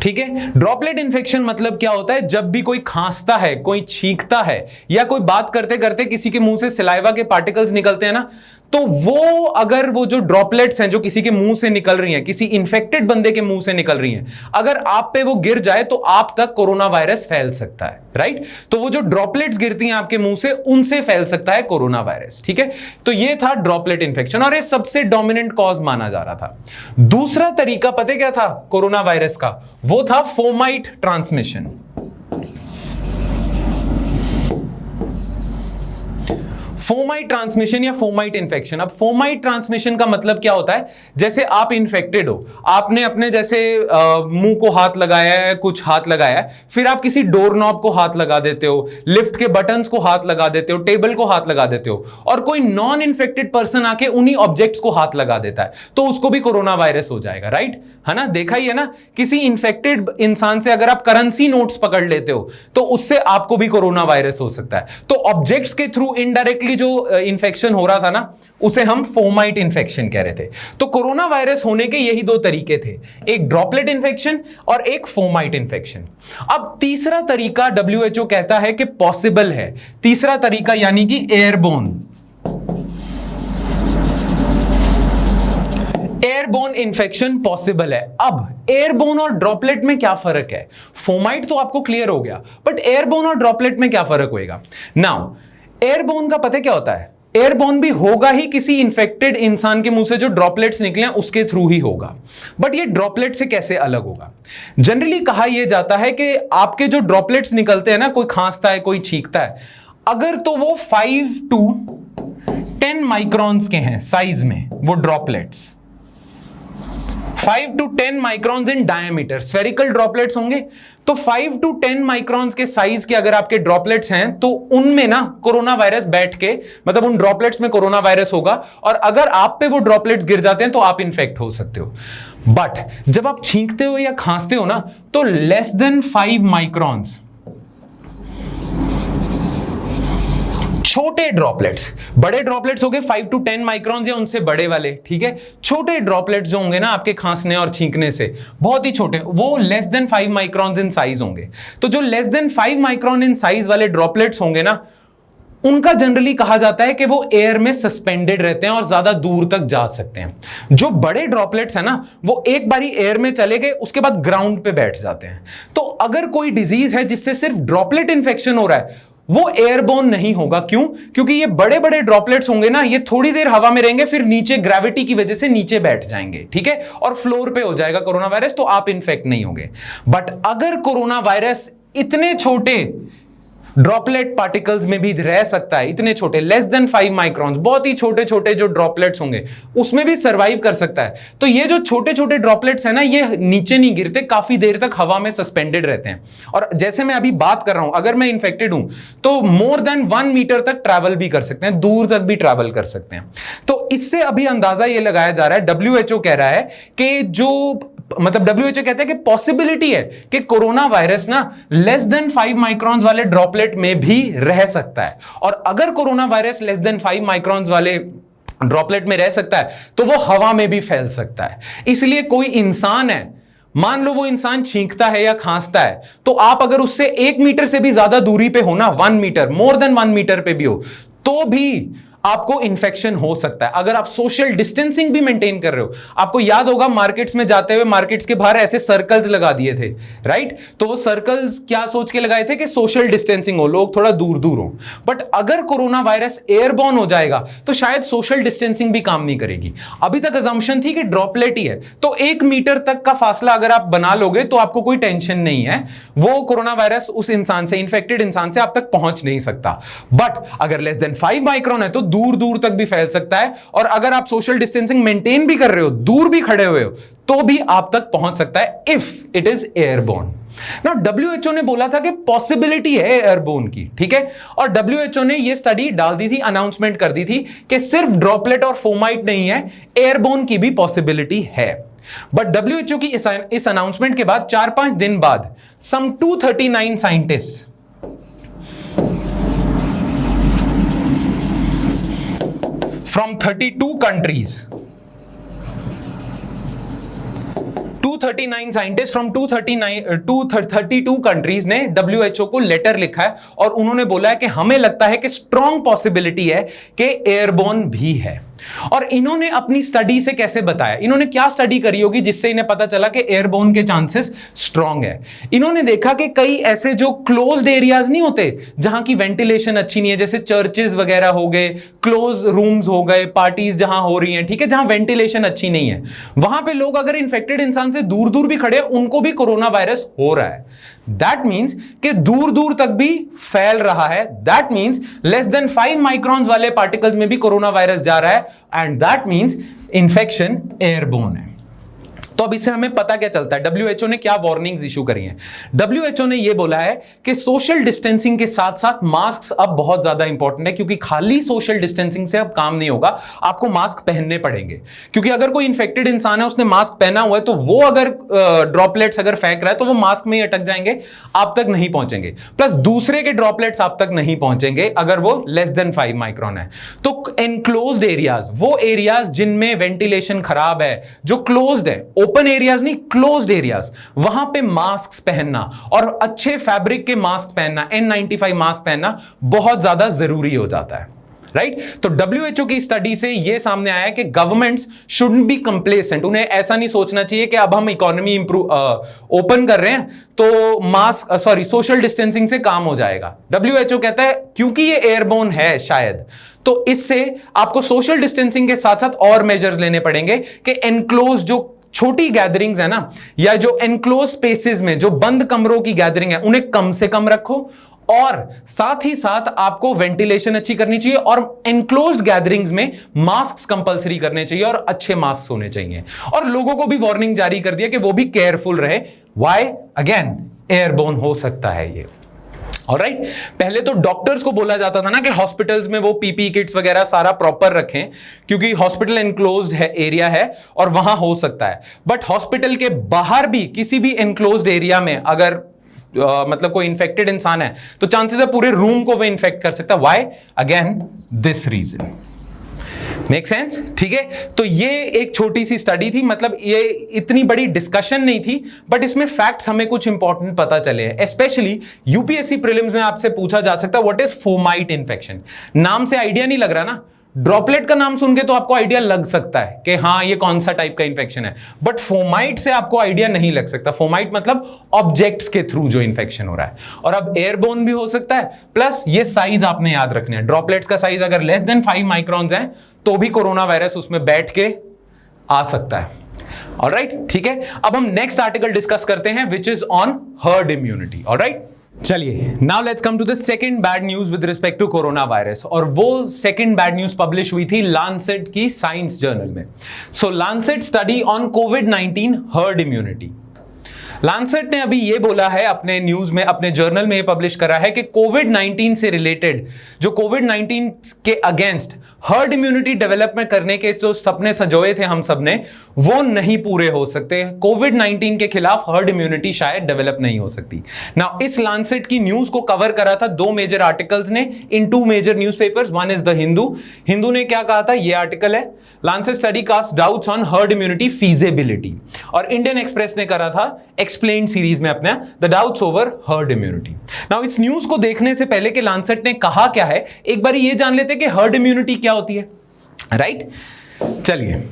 ठीक है। ड्रॉपलेट इन्फेक्शन मतलब क्या होता है? जब भी कोई खांसता है, कोई छींकता है, या कोई बात करते करते किसी के मुंह से सलाइवा के पार्टिकल्स निकलते हैं ना, तो वो अगर वो जो ड्रॉपलेट्स हैं जो किसी के मुंह से निकल रही हैं, किसी इन्फेक्टेड बंदे के मुंह से निकल रही हैं, अगर आप पे वो गिर जाए तो आप तक कोरोना वायरस फैल सकता है, राइट। तो वो जो ड्रॉपलेट्स गिरती हैं आपके मुंह से, उनसे फैल सकता है कोरोना वायरस, ठीक है। तो ये था ड्रॉपलेट इन्फेक्शन, और ये सबसे डोमिनेंट कॉज माना जा रहा था। दूसरा तरीका पता क्या था कोरोना वायरस का? वो था फोमाइट ट्रांसमिशन। फोमाइट ट्रांसमिशन या फोमाइट इन्फेक्शन। अब फोमाइट ट्रांसमिशन का मतलब क्या होता है? जैसे आप इन्फेक्टेड हो, आपने अपने जैसे मुंह को हाथ लगाया है, कुछ हाथ लगाया है, फिर आप किसी डोर नॉब को हाथ लगा देते हो, लिफ्ट के बटन्स को हाथ लगा देते हो, टेबल को हाथ लगा देते हो, और कोई नॉन इन्फेक्टेड पर्सन आके उन्हीं ऑब्जेक्ट्स को हाथ लगा देता है, तो उसको भी कोरोना वायरस हो जाएगा, राइट? है ना, देखा ही है ना। किसी इन्फेक्टेड इंसान से अगर आप करेंसी नोट्स पकड़ लेते हो तो उससे आपको भी कोरोना वायरस हो सकता है। तो ऑब्जेक्ट्स के थ्रू इनडायरेक्टली नॉर्मली जो इन्फेक्शन हो रहा था ना, उसे हम फोमाइट इन्फेक्शन कह रहे थे। तो कोरोना वायरस होने के यही दो तरीके थे, एक ड्रॉपलेट इन्फेक्शन और एक फोमाइट इन्फेक्शन। अब तीसरा तरीका WHO कहता है कि पॉसिबल है, तीसरा तरीका यानी कि एयरबोर्न इन्फेक्शन पॉसिबल है। अब एयरबोर्न और ड्रॉपलेट में क्या फर्क है? फोमाइट तो आपको क्लियर हो गया, बट एयरबोर्न और ड्रॉपलेट में क्या फर्क होएगा? नाउ एयरबोर्न का पता है क्या होता है? एयरबोर्न भी होगा ही किसी इंफेक्टेड इंसान के मुंह से जो ड्रॉपलेट्स निकले उसके थ्रू ही होगा, बट ये ड्रॉपलेट से कैसे अलग होगा? जनरली कहा यह जाता है कि आपके जो ड्रॉपलेट्स निकलते हैं ना, कोई खांसता है, कोई छींकता है, अगर तो वो 5 to 10 माइक्रॉन्स के हैं साइज में, वो droplets 5 to 10 microns in diameter, spherical droplets होंगे, तो 5 to 10 माइक्रॉन्स के साइज के अगर आपके ड्रॉपलेट्स हैं तो उनमें ना कोरोना वायरस बैठ के, मतलब उन ड्रॉपलेट्स में कोरोना वायरस होगा, और अगर आप पे वो ड्रॉपलेट्स गिर जाते हैं तो आप इन्फेक्ट हो सकते हो। बट जब आप छींकते हो या खांसते हो ना, तो लेस देन 5 माइक्रॉन्स, छोटे ड्रॉपलेट्स, बड़े ड्रॉपलेट्स हो गए 5 to 10 माइक्रॉन्स या उनसे बड़े वाले, ठीक है। छोटे ड्रॉपलेट्स जो होंगे ना आपके खांसने और छींकने से, बहुत ही छोटे, वो less than 5 microns in size होंगे। तो जो less than 5 micron in size वाले ड्रॉपलेट्स होंगे ना, उनका जनरली कहा जाता है कि वो एयर में सस्पेंडेड रहते हैं और ज्यादा दूर तक जा सकते हैं। जो बड़े ड्रॉपलेट्स है ना, वो एक बारी एयर में चले गए, उसके बाद ग्राउंड पे बैठ जाते हैं। तो अगर कोई डिजीज है जिससे सिर्फ ड्रॉपलेट इंफेक्शन हो रहा है, वो एयरबोर्न नहीं होगा। क्यों? क्योंकि ये बड़े बड़े ड्रॉपलेट्स होंगे ना, ये थोड़ी देर हवा में रहेंगे, फिर नीचे ग्रेविटी की वजह से नीचे बैठ जाएंगे, ठीक है, और फ्लोर पे हो जाएगा कोरोना वायरस, तो आप इन्फेक्ट नहीं होंगे। बट अगर कोरोना वायरस इतने छोटे ड्रॉपलेट पार्टिकल्स में भी रह सकता है, इतने छोटे लेस देन 5 माइक्रॉन्स, बहुत ही छोटे छोटे जो ड्रॉपलेट्स होंगे उसमें भी सर्वाइव कर सकता है। तो ये जो छोटे छोटे ड्रॉपलेट्स है ना, ये नीचे नहीं गिरते, काफी देर तक हवा में सस्पेंडेड रहते हैं। और जैसे मैं अभी बात कर रहा हूं, अगर मैं इन्फेक्टेड हूं तो मोर देन 1 मीटर तक ट्रैवल भी कर सकते हैं, दूर तक भी ट्रैवल कर सकते हैं। तो इससे अभी अंदाजा ये लगाया जा रहा है, WHO कह रहा है कि जो, मतलब WHO कहते हैं कि पॉसिबिलिटी है कि कोरोना वायरस ना लेस देन 5 माइक्रॉन्स वाले ड्रॉपलेट में भी रह सकता है। और अगर corona virus less than 5 microns वाले ड्रॉपलेट में रह सकता है तो वो हवा में भी फैल सकता है। इसलिए कोई इंसान है, मान लो वो इंसान छींकता है या खांसता है, तो आप अगर उससे 1 मीटर से भी ज्यादा दूरी पे हो ना, 1 मीटर, मोर देन 1 मीटर पे भी हो, तो भी आपको इंफेक्शन हो सकता है। अगर आप सोशल डिस्टेंसिंग भी मेंटेन कर रहे हो, आपको याद होगा मार्केट्स में जाते हुए मार्केट्स के बाहर ऐसे सर्कल्स लगा दिए थे, राइट? तो वो सर्कल्स क्या सोच के लगाए थे कि सोशल डिस्टेंसिंग हो, लोग थोड़ा दूर दूर हो। बट अगर कोरोना वायरस एयरबॉर्न हो जाएगा तो शायद सोशल डिस्टेंसिंग भी काम नहीं करेगी। अभी तक अजम्पशन थी कि ड्रॉपलेट ही है, तो 1 मीटर तक का फासला अगर आप बना लोगे तो आपको कोई टेंशन नहीं है, वो कोरोना वायरस उस इंसान से, इंफेक्टेड इंसान से आप तक पहुंच नहीं सकता। बट अगर लेस देन 5 माइक्रॉन है तो दूर दूर तक भी फैल सकता है, और अगर आप सोशल डिस्टेंसिंग मेंटेन भी कर रहे हो, दूर भी खड़े हुए हो, तो भी आप तक पहुंच सकता है if it is airborne. Now WHO ने बोला था कि पॉसिबिलिटी है एयरबोर्न की, ठीक है, और WHO ने यह स्टडी डाल दी थी, अनाउंसमेंट कर दी थी कि सिर्फ ड्रॉपलेट और फोमाइट नहीं है, एयरबोर्न की भी पॉसिबिलिटी है। बट WHO की इस अनाउंसमेंट के बाद 4-5 दिन बाद सम 239 scientist from 32 countries, 239 scientist from 232 countries ने WHO को लेटर लिखा है और उन्होंने बोला है कि हमें लगता है कि स्ट्रॉन्ग पॉसिबिलिटी है कि एयरबोर्न भी है। और इन्होंने अपनी स्टडी से कैसे बताया, इन्होंने क्या स्टडी करी होगी जिससे इन्हें पता चला कि एयरबोर्न के चांसेस स्ट्रॉन्ग है? इन्होंने देखा कि कई ऐसे जो क्लोज्ड एरियाज नहीं होते जहां की वेंटिलेशन अच्छी नहीं है, जैसे चर्चेस वगैरह हो गए, क्लोज रूम्स हो गए, पार्टीज जहां हो रही हैं, ठीक है, जहां वेंटिलेशन अच्छी नहीं है, वहां पे लोग अगर इंफेक्टेड इंसान से दूर दूर भी खड़े, उनको भी कोरोना वायरस हो रहा है। दैट मीन्स कि दूर दूर तक भी फैल रहा है। That means less than 5 microns वाले पार्टिकल्स में भी कोरोना वायरस जा रहा है, and that means infection airborne है। तो अब इससे हमें पता क्या चलता है, WHO ने क्या वार्निंग्स इशू करी हैं। WHO ने यह बोला है कि सोशल डिस्टेंसिंग के साथ साथ मास्क अब बहुत ज्यादा इंपॉर्टेंट है, क्योंकि खाली सोशल डिस्टेंसिंग से अब काम नहीं होगा, आपको मास्क पहनने पड़ेंगे। क्योंकि अगर कोई इंफेक्टेड इंसान है, उसने मास्क पहना हुआ है, तो वो अगर ड्रॉपलेट्स अगर फेंक रहा है तो वो मास्क में ही अटक जाएंगे, आप तक नहीं पहुंचेंगे। प्लस दूसरे के ड्रॉपलेट्स आप तक नहीं पहुंचेंगे अगर वो लेस देन 5 माइक्रोन है। तो एनक्लोज्ड एरियाज, वो एरियाज जिनमें वेंटिलेशन खराब है, जो क्लोज्ड है, ओपन एरियाज नहीं, क्लोज्ड एरियाज, वहां पे मास्क पहनना और अच्छे फैब्रिक के मास्क पहनना, N95 मास्क पहनना बहुत ज्यादा जरूरी हो जाता है, राइट। तो WHO की स्टडी से यह सामने आया कि गवर्नमेंट्स शुडंट बी कंप्लेसेंट, उन्हें ऐसा नहीं सोचना चाहिए कि अब हम इकोनॉमी ओपन कर रहे हैं तो मास्क सोशल डिस्टेंसिंग से काम हो जाएगा। WHO कहता है क्योंकि ये एयरबोर्न है शायद, तो इससे आपको सोशल डिस्टेंसिंग के साथ साथ और मेजर्स लेने पड़ेंगे कि एनक्लोज जो छोटी गैदरिंग्स है ना, या जो एनक्लोज स्पेसेस में जो बंद कमरों की गैदरिंग है, उन्हें कम से कम रखो, और साथ ही साथ आपको वेंटिलेशन अच्छी करनी चाहिए, और एनक्लोज्ड गैदरिंग्स में मास्क कंपलसरी करने चाहिए और अच्छे मास्क होने चाहिए। और लोगों को भी वार्निंग जारी कर दिया कि वो भी केयरफुल रहे। व्हाई? अगेन एयरबोर्न हो सकता है ये। ऑलराइट, पहले तो डॉक्टर्स को बोला जाता था ना कि हॉस्पिटल्स में वो पीपी किट्स वगैरह सारा प्रॉपर रखें, क्योंकि हॉस्पिटल एनक्लोज्ड है एरिया है और वहां हो सकता है। बट हॉस्पिटल के बाहर भी किसी भी एनक्लोज्ड एरिया में अगर मतलब कोई इंफेक्टेड इंसान है तो चांसेस है पूरे रूम को वो इंफेक्ट कर सकता है। Why? Again this reason. Make sense? ठीक है, तो ये एक छोटी सी स्टडी थी, मतलब ये इतनी बड़ी डिस्कशन नहीं थी, बट इसमें फैक्ट्स हमें कुछ इंपॉर्टेंट पता चले हैं। स्पेशली यूपीएससी प्रीलिम्स में आपसे पूछा जा सकता है व्हाट इज फोमाइट इन्फेक्शन। नाम से आइडिया नहीं लग रहा ना, ड्रॉपलेट का नाम सुन के तो आपको आइडिया लग सकता है कि हाँ ये कौन सा टाइप का इंफेक्शन है, बट फोमाइट से आपको आइडिया नहीं लग सकता। फोमाइट मतलब ऑब्जेक्ट्स के थ्रू जो इंफेक्शन हो रहा है, और अब एयरबोर्न भी हो सकता है। प्लस ये साइज आपने याद रखने हैं, ड्रॉपलेट्स का साइज अगर लेस देन 5 माइक्रॉन्स है तो भी कोरोना वायरस उसमें बैठ के आ सकता है। ऑलराइट, ठीक है, अब हम नेक्स्ट आर्टिकल डिस्कस करते हैं which is on herd immunity. Alright, चलिए now let's come to the second bad news with respect to corona virus, और वो सेकंड बैड न्यूज पब्लिश हुई थी लांसेट की साइंस जर्नल में। सो लांसेट स्टडी ऑन कोविड-19 हर्ड इम्यूनिटी। लांसेट ने अभी ये बोला है अपने न्यूज में, अपने जर्नल में ये पब्लिश करा है कि कोविड-19 से रिलेटेड, जो कोविड-19 के अगेंस्ट हर्ड इम्यूनिटी डेवलपमेंट करने के जो सपने सजोए थे हम सबने, वो नहीं पूरे हो सकते। कोविड-19 के खिलाफ हर्ड इम्यूनिटी शायद डेवलप नहीं हो सकती। नाउ इस लांसेट की न्यूज को कवर करा था 2 मेजर आर्टिकल्स ने इन 2 major newspapers. One is the Hindu ने क्या कहा था, ये आर्टिकल है, Lancet study cast doubts on herd immunity feasibility, और इंडियन एक्सप्रेस ने करा था एक्सप्लेन सीरीज में अपना the doubts over herd immunity. Now इस न्यूज को देखने से पहले कि लांसेट ने कहा क्या है, एक बार ये जान लेते कि हर्ड इम्यूनिटी क्या होती है। राइट, चलिए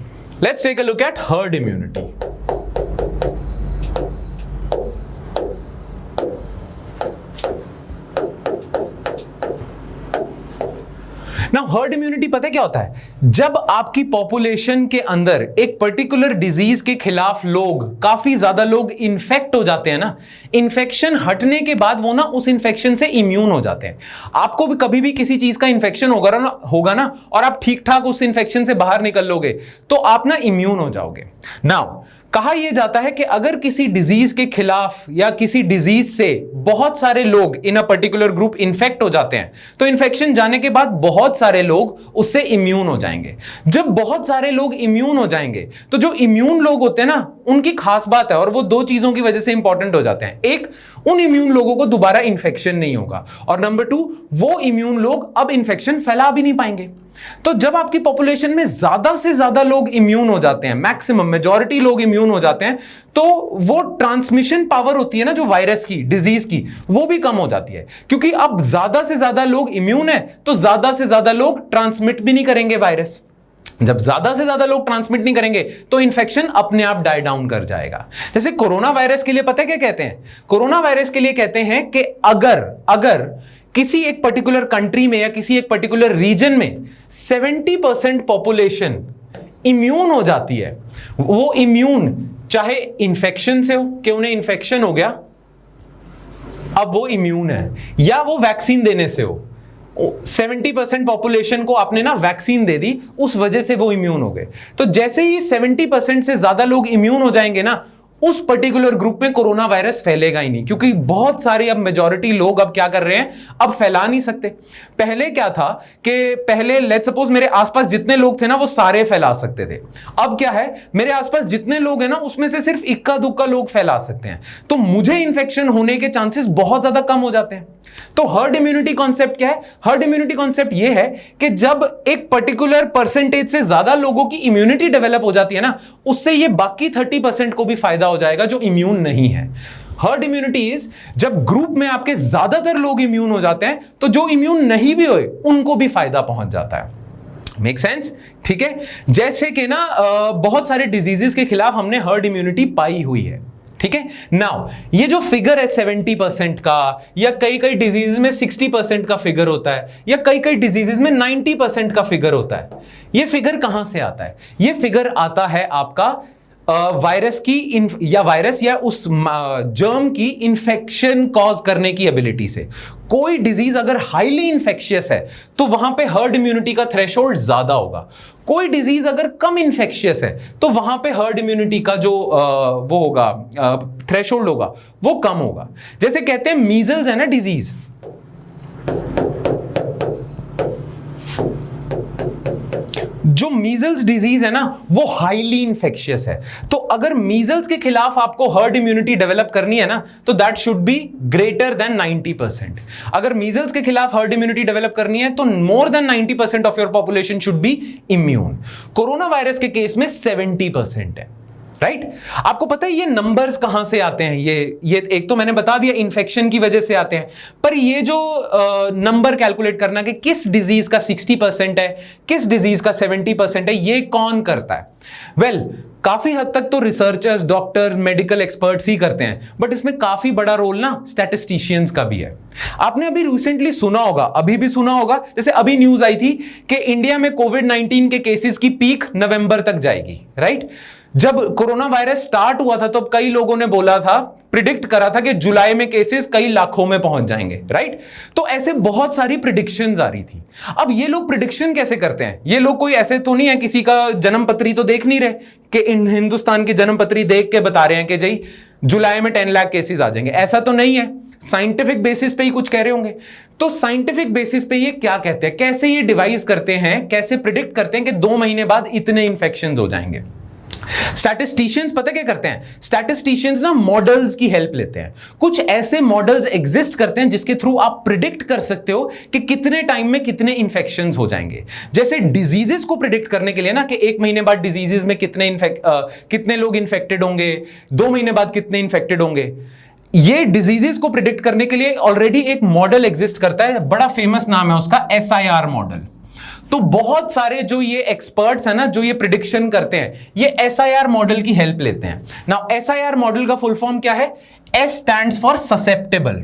let's take a look at herd immunity. Now herd immunity पता है क्या होता है? जब आपकी पॉपुलेशन के अंदर एक पर्टिकुलर डिजीज के खिलाफ लोग, काफी ज्यादा लोग इन्फेक्ट हो जाते हैं ना, इन्फेक्शन हटने के बाद वो ना उस इन्फेक्शन से इम्यून हो जाते हैं। आपको भी कभी भी किसी चीज का इन्फेक्शन होगा ना और आप ठीक ठाक उस इन्फेक्शन से बाहर निकल लोगे तो आप ना इम्यून हो जाओगे। नाउ कहा यह जाता है कि अगर किसी डिजीज के खिलाफ या किसी डिजीज से बहुत सारे लोग इन अ पर्टिकुलर ग्रुप इन्फेक्ट हो जाते हैं तो इन्फेक्शन जाने के बाद बहुत सारे लोग उससे इम्यून हो जाएंगे। जब बहुत सारे लोग इम्यून हो जाएंगे तो जो इम्यून लोग होते हैं ना, उनकी खास बात है, और वो 2 चीजों की वजह से इंपॉर्टेंट हो जाते हैं। एक, उन इम्यून लोगों को दोबारा इन्फेक्शन नहीं होगा, और नंबर 2, वो इम्यून लोग अब इन्फेक्शन फैला भी नहीं पाएंगे। तो जब आपकी पॉपुलेशन में ज्यादा से ज्यादा लोग इम्यून हो जाते हैं, मैक्सिमम मेजॉरिटी लोग इम्यून हो जाते हैं, तो वो ट्रांसमिशन पावर होती है ना जो वायरस की, डिजीज की, वो भी कम हो जाती है। क्योंकि अब ज्यादा से ज्यादा लोग इम्यून है तो ज्यादा से ज्यादा लोग ट्रांसमिट भी नहीं करेंगे वायरस। जब ज्यादा से ज्यादा लोग ट्रांसमिट नहीं करेंगे तो इन्फेक्शन अपने आप डाई डाउन कर जाएगा। जैसे कोरोना वायरस के लिए पता है क्या कहते हैं? कोरोना वायरस के लिए कहते हैं कि अगर किसी एक पर्टिकुलर कंट्री में या किसी एक पर्टिकुलर रीजन में 70% पॉपुलेशन इम्यून हो जाती है, वो इम्यून चाहे इन्फेक्शन से हो कि उन्हें इन्फेक्शन हो गया अब वो इम्यून है, या वो वैक्सीन देने से हो, 70% पॉपुलेशन को आपने ना वैक्सीन दे दी, उस वजह से वो इम्यून हो गए। तो जैसे ही 70% से ज्यादा लोग इम्यून हो जाएंगे ना, उस पर्टिकुलर ग्रुप में कोरोना वायरस फैलेगा ही नहीं, क्योंकि बहुत सारे अब मेजॉरिटी लोग अब क्या कर रहे हैं, अब फैला नहीं सकते। पहले क्या था कि पहले लेट्स सपोज मेरे आसपास जितने लोग थे ना वो सारे फैला सकते थे। अब क्या है, मेरे आसपास जितने लोग हैं ना उसमें से सिर्फ इक्का दुक्का लोग फैला सकते हैं, तो मुझे इंफेक्शन होने के चांसेस बहुत ज्यादा कम हो जाते हैं। तो हर्ड इम्यूनिटी कॉन्सेप्ट क्या है? हर्ड इम्यूनिटी कॉन्सेप्ट यह है कि जब एक पर्टिकुलर परसेंटेज से ज्यादा लोगों की इम्यूनिटी डेवलप हो जाती है ना, उससे ये बाकी 30% को भी फायदा हो जाएगा जो इम्यून नहीं है। हर्ड इम्यूनिटी इज जब ग्रुप में आपके ज्यादातर लोग इम्यून हो जाते हैं, तो जो इम्यून नहीं भी हुए उनको भी फायदा पहुंच जाता है। Make sense? ठीक है, जैसे कि ना बहुत सारे डिजीजेस के खिलाफ हमने हर्ड इम्यूनिटी पाई हुई है। ठीक है, नाउ ये जो फिगर है 70% का, या कई कई डिजीज में 60% का फिगर होता है, या कई कई डिजीजेस में 90% का फिगर होता है, ये फिगर कहां से आता है? ये फिगर आता है आपका वायरस की वायरस या उस जर्म की इंफेक्शन कॉज करने की एबिलिटी से। कोई डिजीज अगर हाईली इंफेक्शियस है तो वहां पे हर्ड इम्यूनिटी का थ्रेशोल्ड ज्यादा होगा। कोई डिजीज अगर कम इंफेक्शियस है तो वहां पे हर्ड इम्यूनिटी का जो वो होगा थ्रेशोल्ड होगा वो कम होगा। जैसे कहते हैं मीजल्स है ना डिजीज, जो मीजल्स डिजीज है ना वो हाईली इंफेक्शियस है। तो अगर मीजल्स के खिलाफ आपको हर्ड इम्यूनिटी डेवलप करनी है ना, तो that should be greater than 90%। अगर मीजल्स के खिलाफ हर्ड इम्यूनिटी डेवलप करनी है तो more than 90% of your population should be immune. Corona virus के केस में 70% है। राइट? आपको पता है ये नंबर्स कहां से आते हैं? ये एक तो मैंने बता दिया इन्फेक्शन की वजह से आते हैं, पर ये जो नंबर कैलकुलेट करना कि किस डिजीज का 60% है, किस डिजीज का 70% है, ये कौन करता है? वेल, काफी हद तक तो रिसर्चर्स, डॉक्टर्स, मेडिकल एक्सपर्ट्स ही करते हैं, बट इसमें काफी बड़ा रोल ना स्टैटिस्टिशियंस का भी है। आपने अभी रिसेंटली सुना होगा, अभी भी सुना होगा, जैसे अभी न्यूज आई थी कि इंडिया में कोविड-19 के केसेस की पीक नवंबर तक जाएगी। राइट? जब कोरोना वायरस स्टार्ट हुआ था तो कई लोगों ने बोला था, प्रिडिक्ट करा था कि जुलाई में केसेस कई लाखों में पहुंच जाएंगे। राइट? तो ऐसे बहुत सारी प्रिडिक्शंस आ रही थी। अब ये लोग प्रिडिक्शन कैसे करते हैं? ये लोग कोई ऐसे तो नहीं है, किसी का जन्म पत्री तो देख नहीं रहे कि हिंदुस्तान की जन्म पत्री देख के बता रहे हैं कि जी जुलाई में 10 लाख केसेस आ जाएंगे। ऐसा तो नहीं है, साइंटिफिक बेसिस पे ही कुछ कह रहे होंगे। तो साइंटिफिक बेसिस पे ये क्या कहते हैं, कैसे ये डिवाइस करते हैं, कैसे प्रिडिक्ट करते हैं कि 2 महीने बाद इतने इंफेक्शंस हो जाएंगे? स्टैटिस्टिशियंस पता क्या करते हैं? स्टैटिस्टिशियंस ना मॉडल्स की हेल्प लेते हैं। कुछ ऐसे मॉडल्स एग्जिस्ट करते हैं जिसके थ्रू आप प्रिडिक्ट कर सकते हो कि कितने टाइम में कितने इंफेक्शंस हो जाएंगे। जैसे डिजीजेस को प्रिडिक्ट करने के लिए ना कि 1 महीने बाद डिजीजेस में कितने लोग इंफेक्टेड होंगे, 2 महीने बाद कितने इंफेक्टेड होंगे, ये डिजीजेस को प्रिडिक्ट करने के लिए ऑलरेडी एक मॉडल एग्जिस्ट करता है। बड़ा फेमस नाम है उसका, SIR मॉडल। तो बहुत सारे जो ये एक्सपर्ट्स हैं ना, जो ये प्रिडिक्शन करते हैं, ये SIR मॉडल की हेल्प लेते हैं। नाउ SIR मॉडल का फुल फॉर्म क्या है? S stands for susceptible.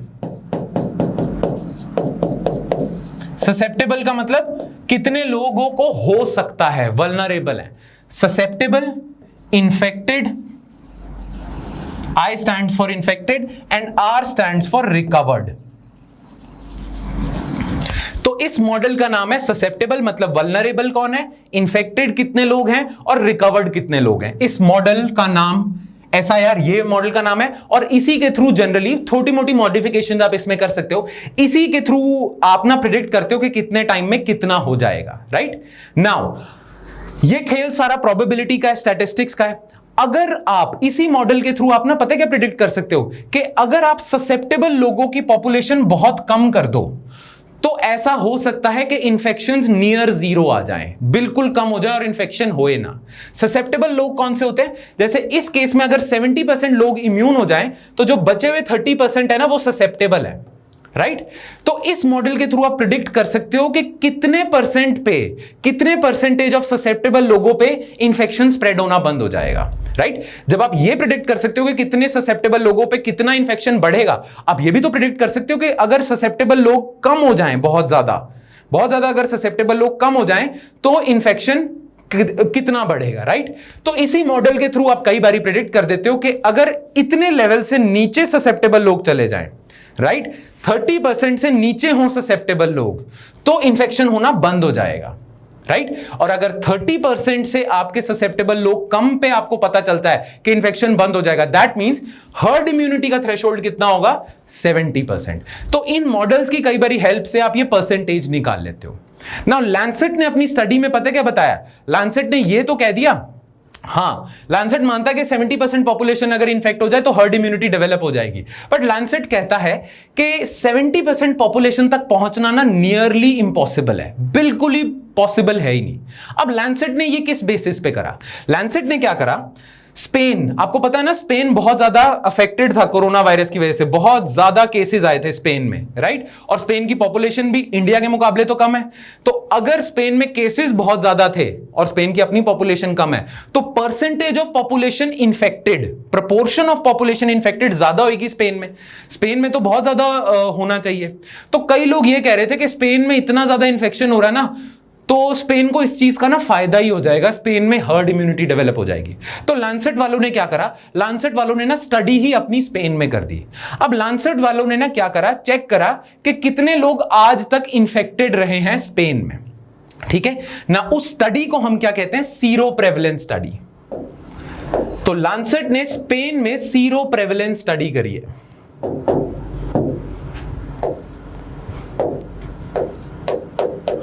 Susceptible का मतलब कितने लोगों को हो सकता है, वल्नरेबल है। Susceptible, infected, I stands for infected and R stands for recovered। तो इस मॉडल का नाम है ससेप्टेबल, मतलब वल्नरेबल कौन है, इन्फेक्टेड कितने लोग हैं और रिकवर्ड कितने लोग हैं। इस मॉडल का नाम SIR, ये मॉडल का नाम है। और इसी के थ्रू जनरली छोटी मोटी मॉडिफिकेशन आप इसमें कर सकते हो। इसी के थ्रू आप ना प्रिडिक्ट करते हो कि कितने टाइम में कितना हो जाएगा। राइट? नाउ ये खेल सारा प्रोबेबिलिटी का है, स्टैटिस्टिक्स का है। अगर आप इसी मॉडल के थ्रू आप ना पता क्या प्रिडिक्ट कर सकते हो कि अगर आप ससेप्टेबल लोगों की पॉपुलेशन बहुत कम कर दो तो ऐसा हो सकता है कि इंफेक्शंस नियर 0 आ जाएं, बिल्कुल कम हो जाए और इंफेक्शन होए ना। ससेप्टेबल लोग कौन से होते हैं? जैसे इस केस में अगर 70% लोग इम्यून हो जाएं तो जो बचे हुए 30% है ना वो ससेप्टेबल है। राइट? तो इस मॉडल के थ्रू आप प्रिडिक्ट कर सकते हो कि कितने परसेंटेज ऑफ ससेप्टेबल लोगों पे इंफेक्शन स्प्रेड होना बंद हो जाएगा। राइट? जब आप ये प्रिडिक्ट कर सकते हो कि कितने ससेप्टेबल लोगों पे कितना इंफेक्शन बढ़ेगा, आप ये भी तो प्रिडिक्ट कर सकते हो कि अगर ससेप्टेबल लोग कम हो जाएं, बहुत ज्यादा अगर ससेप्टेबल लोग कम हो जाएं तो इंफेक्शन कितना बढ़ेगा। राइट? तो इसी मॉडल के थ्रू आप कई बार प्रिडिक्ट कर देते हो कि अगर इतने लेवल से नीचे ससेप्टेबल लोग चले जाएं, राइट? 30% से नीचे हो ससेप्टेबल लोग तो इंफेक्शन होना बंद हो जाएगा, राइट? और अगर 30% से आपके ससेप्टेबल लोग कम पे आपको पता चलता है कि इंफेक्शन बंद हो जाएगा, दैट मींस हर्ड इम्यूनिटी का थ्रेशोल्ड कितना होगा? 70%। तो इन मॉडल्स की कई बारी हेल्प से आप ये परसेंटेज निकाल लेते हो। नाउ लैंसेट ने अपनी स्टडी में पता क्या बताया? लैंसेट ने ये तो कह दिया, हाँ, लैंसेट मानता है कि 70% पॉपुलेशन अगर इन्फेक्ट हो जाए तो हर्ड इम्यूनिटी डेवलप हो जाएगी, बट लैंसेट कहता है कि 70% पॉपुलेशन तक पहुंचना ना नियरली इंपॉसिबल है, बिल्कुल ही पॉसिबल है ही नहीं। अब लैंसेट ने ये किस बेसिस पे करा? लैंसेट ने क्या करा, स्पेन, आपको पता है ना, स्पेन बहुत ज्यादा अफेक्टेड था कोरोना वायरस की वजह से, बहुत ज्यादा केसेस आए थे स्पेन में, राइट? और स्पेन की पॉपुलेशन भी इंडिया के मुकाबले तो कम है, तो अगर स्पेन में केसेस बहुत ज्यादा थे और स्पेन की अपनी पॉपुलेशन कम है, तो percentage of population infected, proportion of population infected ज्यादा होगी स्पेन में। स्पेन में तो बहुत ज्यादा होना चाहिए। तो कई लोग ये कह रहे थे कि स्पेन में इतना ज्यादा इन्फेक्शन हो रहा है ना, तो स्पेन को इस चीज का ना फायदा ही हो जाएगा, स्पेन में हर्ड इम्यूनिटी डेवलप हो जाएगी। तो लैंसेट वालों ने क्या करा? लैंसेट वालों ने ना स्टडी ही अपनी स्पेन में कर दी। अब लैंसेट वालों ने ना क्या करा, चेक करा कि कितने लोग आज तक इंफेक्टेड रहे हैं स्पेन में, ठीक है ना? उस स्टडी को हम क्या कहते हैं? Sero prevalence study. तो लैंसेट ने स्पेन में सीरो प्रेवलेंस स्टडी करी है।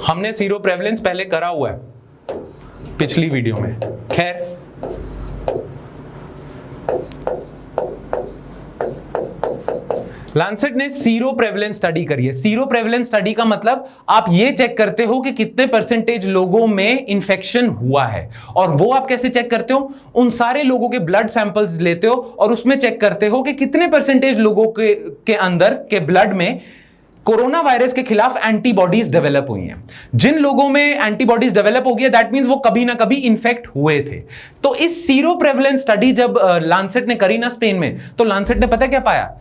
हमने सीरो प्रेवलेंस पहले करा हुआ है पिछली वीडियो में, खैर लैंसेट ने सीरो प्रेवलेंस स्टडी करी है। सीरो प्रेवलेंस स्टडी का मतलब आप ये चेक करते हो कि कितने परसेंटेज लोगों में इंफेक्शन हुआ है, और वो आप कैसे चेक करते हो? उन सारे लोगों के ब्लड सैंपल्स लेते हो और उसमें चेक करते हो कि कितने परसेंटेज लोगों के अंदर के ब्लड में कोरोना वायरस के खिलाफ एंटीबॉडीज डेवलप हुई हैं। जिन लोगों में एंटीबॉडीज डेवलप हो गई, दैट मींस वो कभी ना कभी इन्फेक्ट हुए थे। तो इस सीरो प्रेवलेंस स्टडी जब लैंसेट ने करी ना स्पेन में, तो लैंसेट ने पता क्या पाया?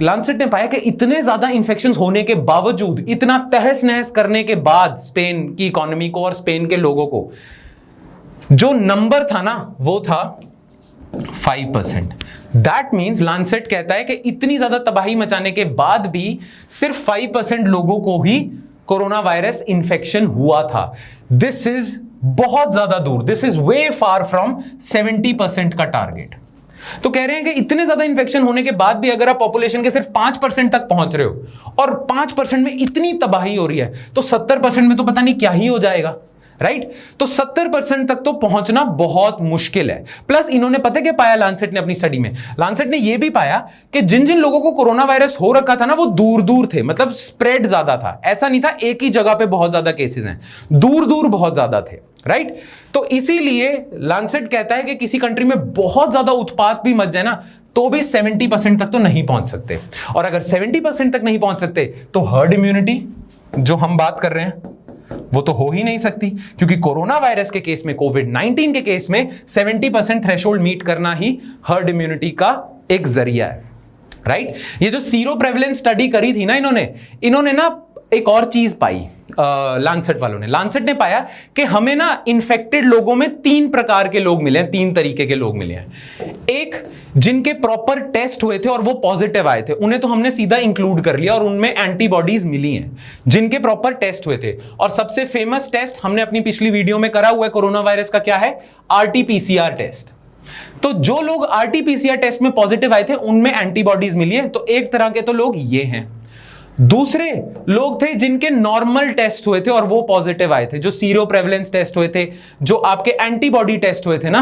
लैंसेट ने पाया कि इतने ज्यादा इंफेक्शंस होने के बावजूद, इतना तहस नहस करने के बाद स्पेन की इकोनॉमी को और स्पेन के लोगों को, जो नंबर था ना वो था 5%। दैट मीन्स लैंसेट कहता है कि इतनी ज्यादा तबाही मचाने के बाद भी सिर्फ 5% लोगों को ही कोरोना वायरस इंफेक्शन हुआ था। दिस इज बहुत ज्यादा दूर, this is way far from 70% का टारगेट। तो कह रहे हैं कि इतने ज्यादा इंफेक्शन होने के बाद भी अगर आप पॉपुलेशन के सिर्फ 5% तक पहुंच रहे हो और 5% में इतनी तबाही हो रही है, तो 70% में तो पता नहीं क्या ही हो जाएगा, राइट? तो 70% तक तो पहुंचना बहुत मुश्किल है। प्लस इन्होंने पता क्या पाया लैंसेट ने अपनी स्टडी में? लैंसेट ने यह भी पाया कि जिन जिन लोगों को कोरोना वायरस हो रखा था ना, वो दूर दूर थे, मतलब स्प्रेड ज्यादा था। ऐसा नहीं था एक ही जगह पे बहुत ज्यादा केसेस हैं, दूर दूर बहुत ज्यादा थे, राइट? तो इसीलिए लैंसेट कहता है कि किसी कंट्री में बहुत ज्यादा उत्पात भी मच जाए ना, तो भी 70% तक तो नहीं पहुंच सकते। और अगर 70% तक नहीं पहुंच सकते तो हर्ड इम्यूनिटी जो हम बात कर रहे हैं वो तो हो ही नहीं सकती, क्योंकि कोरोना वायरस के केस में, कोविड-19 के केस में 70% थ्रेशोल्ड मीट करना ही हर्ड इम्यूनिटी का एक जरिया है, राइट? ये जो सीरो प्रेवलेंस स्टडी करी थी ना इन्होंने ना एक और चीज पाई लैंसेट वालों ने। लैंसेट ने पाया कि हमें ना इन्फेक्टेड लोगों में 3 प्रकार के लोग मिले हैं, 3 तरीके के लोग मिले हैं। एक, जिनके प्रॉपर टेस्ट हुए थे और वो पॉजिटिव आए थे, उन्हें तो हमने सीधा इंक्लूड कर लिया और उनमें एंटीबॉडीज मिली हैं, जिनके प्रॉपर टेस्ट हुए थे। और सबसे फेमस टेस्ट हमने अपनी पिछली वीडियो में करा हुआ है कोरोना वायरस का, क्या है? RT-PCR test. तो जो लोग RT-PCR टेस्ट में पॉजिटिव आए थे उनमें एंटीबॉडीज मिली है, तो एक तरह के तो लोग ये हैं। दूसरे लोग थे जिनके नॉर्मल टेस्ट हुए थे और वो पॉजिटिव आए थे, जो सीरो प्रेवलेंस टेस्ट हुए थे, जो आपके एंटीबॉडी टेस्ट हुए थे ना,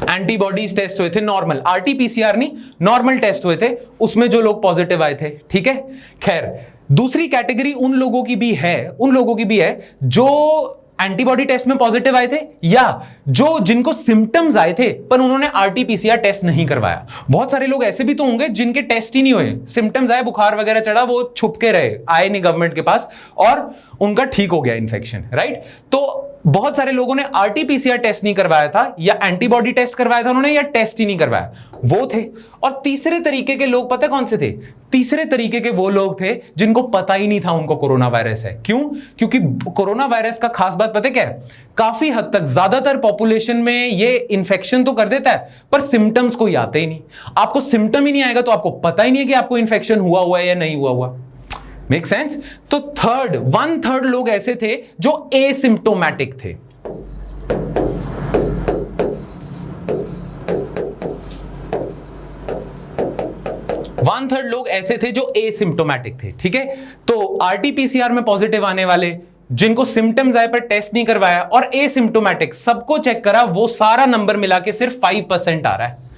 एंटीबॉडीज टेस्ट हुए थे नॉर्मल, RT-PCR नहीं, नॉर्मल टेस्ट हुए थे, उसमें जो लोग पॉजिटिव आए थे, ठीक है? खैर, दूसरी कैटेगरी उन लोगों की भी है जो एंटीबॉडी टेस्ट में पॉजिटिव आए थे या जो जिनको सिम्टम्स आए थे पर उन्होंने RT-PCR टेस्ट नहीं करवाया। बहुत सारे लोग ऐसे भी तो होंगे जिनके टेस्ट ही नहीं हुए, सिम्टम्स आए, बुखार वगैरह चढ़ा, वो छुप के रहे, आए नहीं गवर्नमेंट के पास और उनका ठीक हो गया इंफेक्शन, राइट? तो बहुत सारे लोगों ने आरटीपीसीआर टेस्ट नहीं करवाया था, या एंटीबॉडी टेस्ट करवाया था उन्होंने, या टेस्ट ही नहीं करवाया, वो थे। और तीसरे तरीके के लोग पता है कौन से थे? तीसरे तरीके के वो लोग थे जिनको पता ही नहीं था उनको कोरोना वायरस है। क्यों? क्योंकि कोरोना वायरस का खास बात पता है क्या है? काफी हद तक ज्यादातर पॉपुलेशन में ये इन्फेक्शन तो कर देता है, पर सिम्टम्स कोई आते ही नहीं। आपको सिम्टम ही नहीं आएगा तो आपको पता ही नहीं है कि आपको इन्फेक्शन हुआ है या नहीं हुआ। Make sense? तो 1/3 लोग ऐसे थे जो एसिम्प्टोमैटिक थे। वन थर्ड लोग ऐसे थे जो एसिम्प्टोमैटिक थे। ठीक है, तो आरटीपीसीआर में पॉजिटिव आने वाले, जिनको सिम्टम्स आए पर टेस्ट नहीं करवाया, और एसिम्प्टोमैटिक, सबको चेक करा, वो सारा नंबर मिला के सिर्फ 5% आ रहा है।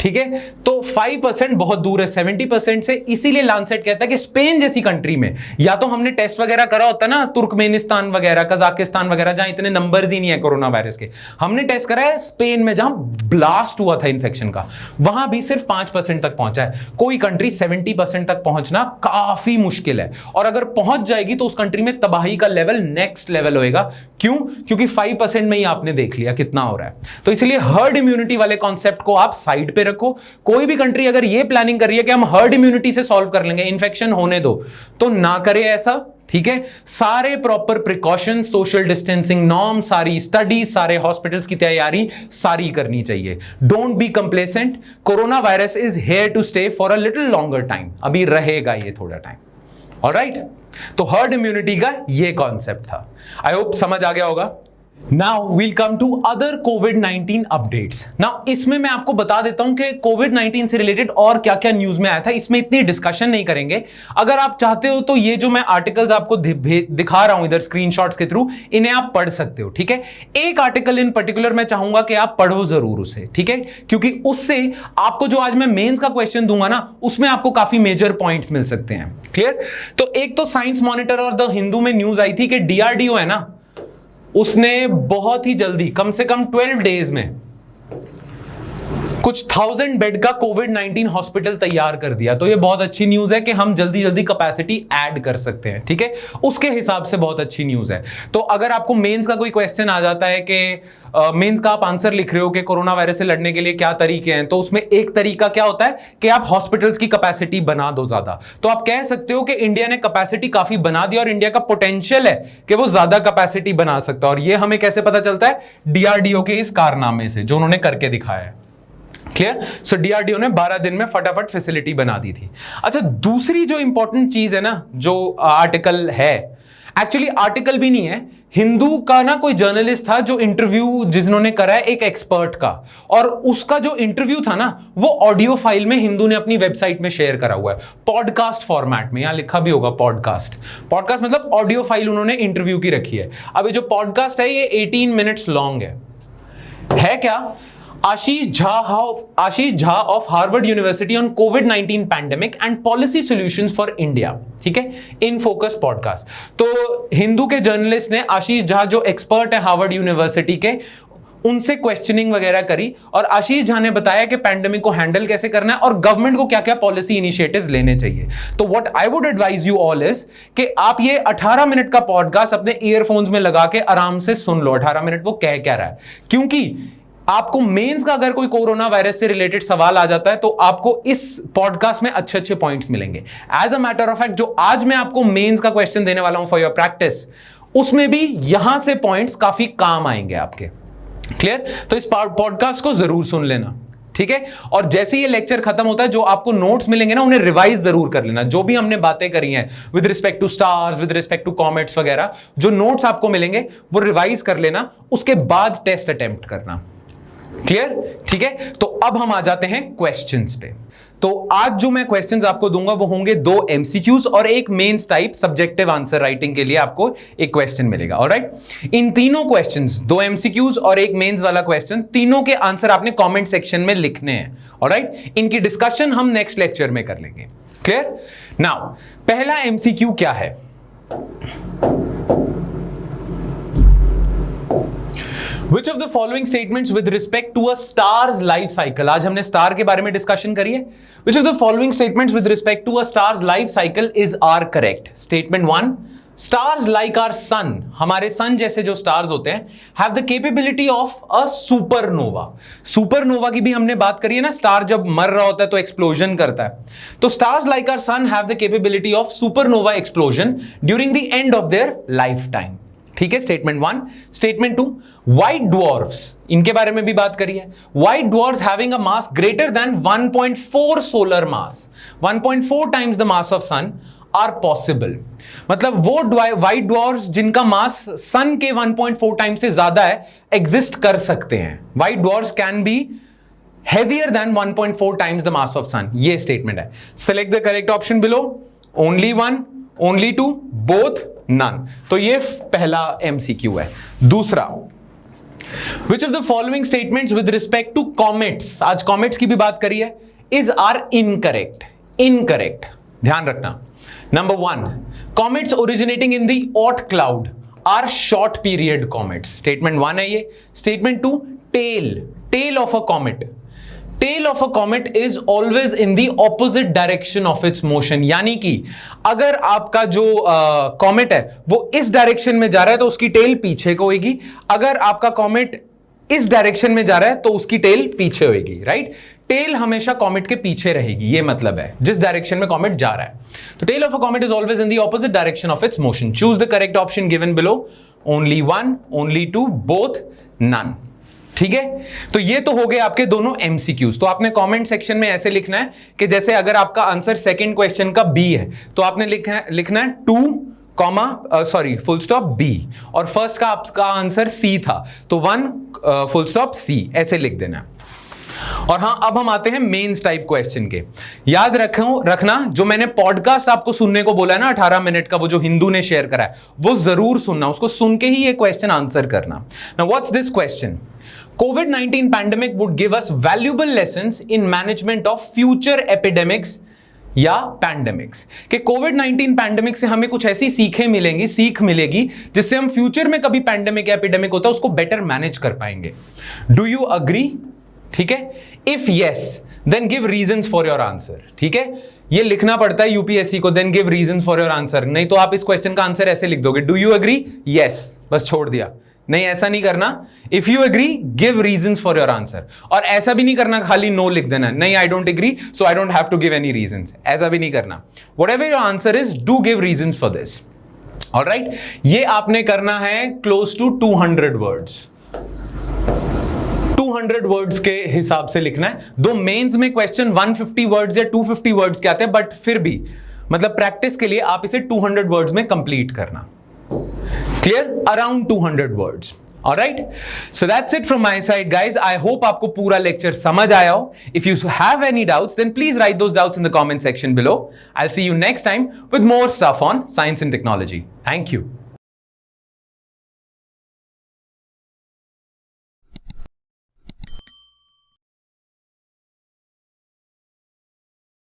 ठीक है, तो 5% बहुत दूर है 70% से। इसीलिए लांसेट कहता है कि स्पेन जैसी कंट्री में, या तो हमने टेस्ट वगैरह करा होता ना, तुर्कमेनिस्तान वगैरह, कजाकिस्तान वगैरह, जहां इतने नंबर्स ही नहीं है कोरोना वायरस के, हमने टेस्ट करा है स्पेन में जहां ब्लास्ट हुआ था इन्फेक्शन का, वहां भी सिर्फ 5% तक पहुंचा है। कोई कंट्री 70% तक पहुंचना काफी मुश्किल है, और अगर पहुंच जाएगी तो उस कंट्री में तबाही का लेवल नेक्स्ट लेवल होएगा। क्यों? क्योंकि 5% में ही आपने देख लिया कितना हो रहा है। तो इसलिए हर्ड इम्यूनिटी वाले कॉन्सेप्ट को आप साइड पे रखो। कोई भी कंट्री अगर ये प्लानिंग कर रही है कि हम हर्ड इम्यूनिटी से सॉल्व कर लेंगे, इन्फेक्शन होने दो, तो ना करे ऐसा। ठीक है, सारे proper precaution, social distancing norm, सारी स्टडी, सारे हॉस्पिटल्स की तैयारी सारी करनी चाहिए। Don't be complacent. Corona virus is here to stay for a little longer time. अभी रहेगा ये थोड़ा टाइम। ऑलराइट, तो हर्ड इम्यूनिटी का ये कॉन्सेप्ट था। आई होप समझ आ गया होगा। Now we'll come to other COVID-19 updates. Now इसमें मैं आपको बता देता हूं कि COVID-19 से रिलेटेड और क्या क्या न्यूज में आया था। इसमें इतनी डिस्कशन नहीं करेंगे। अगर आप चाहते हो तो ये जो मैं आर्टिकल्स आपको दिखा रहा हूं इधर स्क्रीनशॉट्स के थ्रू, इन्हें आप पढ़ सकते हो। ठीक है, एक आर्टिकल इन पर्टिकुलर मैं चाहूंगा कि आप पढ़ो जरूर उसे। ठीक है, क्योंकि उससे आपको जो आज मैं मेंस का क्वेश्चन दूंगा ना, उसमें आपको काफी मेजर पॉइंट्स मिल सकते हैं। क्लियर? तो एक तो साइंस मॉनिटर और द हिंदू में न्यूज आई थी कि डीआरडीओ है ना, उसने बहुत ही जल्दी, कम से कम 12 डेज में कुछ 1000 बेड का कोविड-19 हॉस्पिटल तैयार कर दिया। तो ये बहुत अच्छी न्यूज है कि हम जल्दी जल्दी कैपेसिटी ऐड कर सकते हैं। ठीक है, उसके हिसाब से बहुत अच्छी न्यूज है। तो अगर आपको मेंस का कोई क्वेश्चन आ जाता है कि मेंस का आप आंसर लिख रहे हो कि कोरोना वायरस से लड़ने के लिए क्या तरीके हैं, तो उसमें एक तरीका क्या होता है कि आप हॉस्पिटल्स की कैपेसिटी बना दो ज्यादा। तो आप कह सकते हो कि इंडिया ने कैपेसिटी काफी बना दी और इंडिया का पोटेंशियल है कि वो ज्यादा कैपेसिटी बना सकता है। और ये हमें कैसे पता चलता है? डीआरडीओ के इस कारनामे से जो उन्होंने करके दिखाया है। क्लियर? सो डीआरडीओ ने 12 दिन में फटाफट फैसिलिटी बना दी थी। अच्छा, दूसरी जो इंपॉर्टेंट चीज है ना, जो आर्टिकल है, एक्चुअली आर्टिकल भी नहीं है, हिंदू का ना कोई जर्नलिस्ट था जो इंटरव्यू जिन्होंने करा है एक एक्सपर्ट का, और उसका जो इंटरव्यू था ना, वो ऑडियो फाइल में हिंदू ने अपनी वेबसाइट में शेयर करा हुआ है, पॉडकास्ट फॉर्मेट में। यहां लिखा भी होगा पॉडकास्ट। पॉडकास्ट मतलब ऑडियो फाइल उन्होंने इंटरव्यू की रखी है। अब ये जो पॉडकास्ट है ये 18 मिनट्स लॉन्ग है क्या? Ashish Jha of Harvard university on कोविड-19 pandemic and policy solutions for India. ठीक है, इन फोकस पॉडकास्ट। तो हिंदू के जर्नलिस्ट ने आशीष झा जो एक्सपर्ट है हार्वर्ड यूनिवर्सिटी के, उनसे क्वेश्चनिंग वगैरह करी, और आशीष झा ने बताया कि पैंडेमिक को हैंडल कैसे करना है और गवर्नमेंट को क्या क्या पॉलिसी इनिशिएटिव्स लेने चाहिए। तो what I would advise you all is कि आप ये 18 मिनट का पॉडकास्ट अपने ईयरफोन्स में लगा के आराम से सुन लो। 18 मिनट वो कह क्या रहा है, क्योंकि आपको मेंस का अगर कोई कोरोना वायरस से रिलेटेड सवाल आ जाता है तो आपको इस पॉडकास्ट में अच्छे अच्छे पॉइंट्स मिलेंगे। As a matter of fact, जो आज मैं आपको मेंस का क्वेश्चन देने वाला हूं फॉर योर प्रैक्टिस, उसमें भी यहां से पॉइंट्स काफी काम आएंगे आपके। क्लियर? तो इस पॉडकास्ट को जरूर सुन लेना। ठीक है, और जैसे ये लेक्चर खत्म होता है, जो आपको नोट्स मिलेंगे ना, उन्हें रिवाइज जरूर कर लेना। जो भी हमने बातें करी हैं with respect to stars, with respect to comets वगैरह, जो नोट्स आपको मिलेंगे वो रिवाइज कर लेना, उसके बाद टेस्ट अटेम्प्ट करना। क्लियर? ठीक है, तो अब हम आ जाते हैं क्वेश्चंस पे। तो आज जो मैं क्वेश्चंस आपको दूंगा वो होंगे 2 एमसीक्यूज और एक mains type subjective answer writing के लिए आपको एक क्वेश्चन मिलेगा। ऑलराइट, इन तीनों क्वेश्चंस, 2 एमसीक्यूज और एक मेंस वाला क्वेश्चन, तीनों के आंसर आपने कमेंट सेक्शन में लिखने हैं। ऑलराइट, इनकी डिस्कशन हम नेक्स्ट लेक्चर में कर लेंगे। क्लियर? नाउ पहला एमसीक्यू क्या है? Which of the following statements with respect to a star's life cycle, आज हमने स्टार के बारे में डिस्कशन करी है, which of the following statements with respect to a star's life cycle is are correct? Statement 1, stars like our sun, हमारे sun जैसे जो स्टार्स होते हैं, have the capability of a supernova. Supernova की भी हमने बात करी है ना, स्टार जब मर रहा होता है तो एक्सप्लोजन करता है। तो stars like our sun have the capability of supernova explosion during the end of their lifetime. ठीक है, स्टेटमेंट 1। स्टेटमेंट 2, व्हाइट ड्वार्फ्स, इनके बारे में भी बात करी है। White dwarfs having a mass greater than 1.4 solar mass, 1.4 times the mass of sun are possible. मतलब वो व्हाइट ड्वार्फ्स जिनका मास सन के 1.4 टाइम्स से ज्यादा है, एग्जिस्ट कर सकते हैं। White dwarfs can be heavier than 1.4 times the mass of sun। ये स्टेटमेंट है। Select the correct option below. Only 1, only 2, both, none. तो ये पहला MCQ है। दूसरा, which of the following statements with respect to comets, आज comets की भी बात करी है, इज आर इनकरेक्ट। इनकरेक्ट, ध्यान रखना। Number 1, comets originating in the Oort cloud are short period comets. Statement 1 है ये। Statement 2, tail of a comet, tail of a comet is always in the opposite direction of its motion. यानी कि अगर आपका जो comet है वो इस डायरेक्शन में जा रहा है तो उसकी टेल पीछे को होगी, अगर आपका कॉमेट इस डायरेक्शन में जा रहा है तो उसकी टेल पीछे होगी। राइट, टेल हमेशा कॉमेट के पीछे रहेगी, ये मतलब है जिस डायरेक्शन में कॉमेट जा रहा है। तो tail of a comet is always in the opposite direction of its motion. Choose the correct option given below. Only 1, only 2, both, none. ठीक है, तो ये तो हो गए आपके दोनों MCQs। तो आपने कमेंट सेक्शन में ऐसे लिखना है कि जैसे अगर आपका आंसर सेकंड क्वेश्चन का B है तो आपने लिखना है 2, फुल स्टॉप B, और फर्स्ट का आपका आंसर C था तो 1 फुल स्टॉप C, ऐसे लिख देना। और हाँ, अब हम आते हैं मेंस टाइप क्वेश्चन के। याद रखना जो मैंने पॉडकास्ट आपको सुनने को बोला है ना 18 मिनट का, वो जो हिंदू ने शेयर करा है, वो जरूर सुनना, उसको सुन के ही ये क्वेश्चन आंसर करना। Now what's this question? COVID-19 pandemic would give us valuable lessons in management of future epidemics या पैंडेमिक्स। कि कोविड-19 पैंडेमिक से हमें कुछ ऐसी सीख मिलेगी जिससे हम फ्यूचर में कभी पैंडेमिक या एपिडेमिक होता है उसको बेटर मैनेज कर पाएंगे। Do you agree? ठीक है, if yes then give reasons for your answer. ठीक है, ये लिखना पड़ता है यूपीएससी को, then give reasons for your answer, नहीं तो आप इस क्वेश्चन का आंसर ऐसे लिख दोगे, डू यू अग्री, यस, बस छोड़ दिया। नहीं, ऐसा नहीं करना। If you agree give reasons for your answer, और ऐसा भी नहीं करना खाली नो लिख देना, नहीं I don't agree so I don't have to give any reasons, ऐसा भी नहीं करना। Whatever your answer is do give reasons for this. Alright, ये आपने करना है क्लोज टू 200 वर्ड्स, 200 वर्ड्स के हिसाब से लिखना है। दो मेंस में क्वेश्चन 150 वर्ड्स या 250 वर्ड्स के आते हैं, बट फिर भी मतलब प्रैक्टिस के लिए आप इसे 200 वर्ड्स में कंप्लीट करना। Clear? Around 200 words. Alright? So that's it from my side, guys. I hope आपको पूरा lecture समझ आया हो. If you have any doubts, then please write those doubts in the comment section below. I'll see you next time with more stuff on science and technology. Thank you.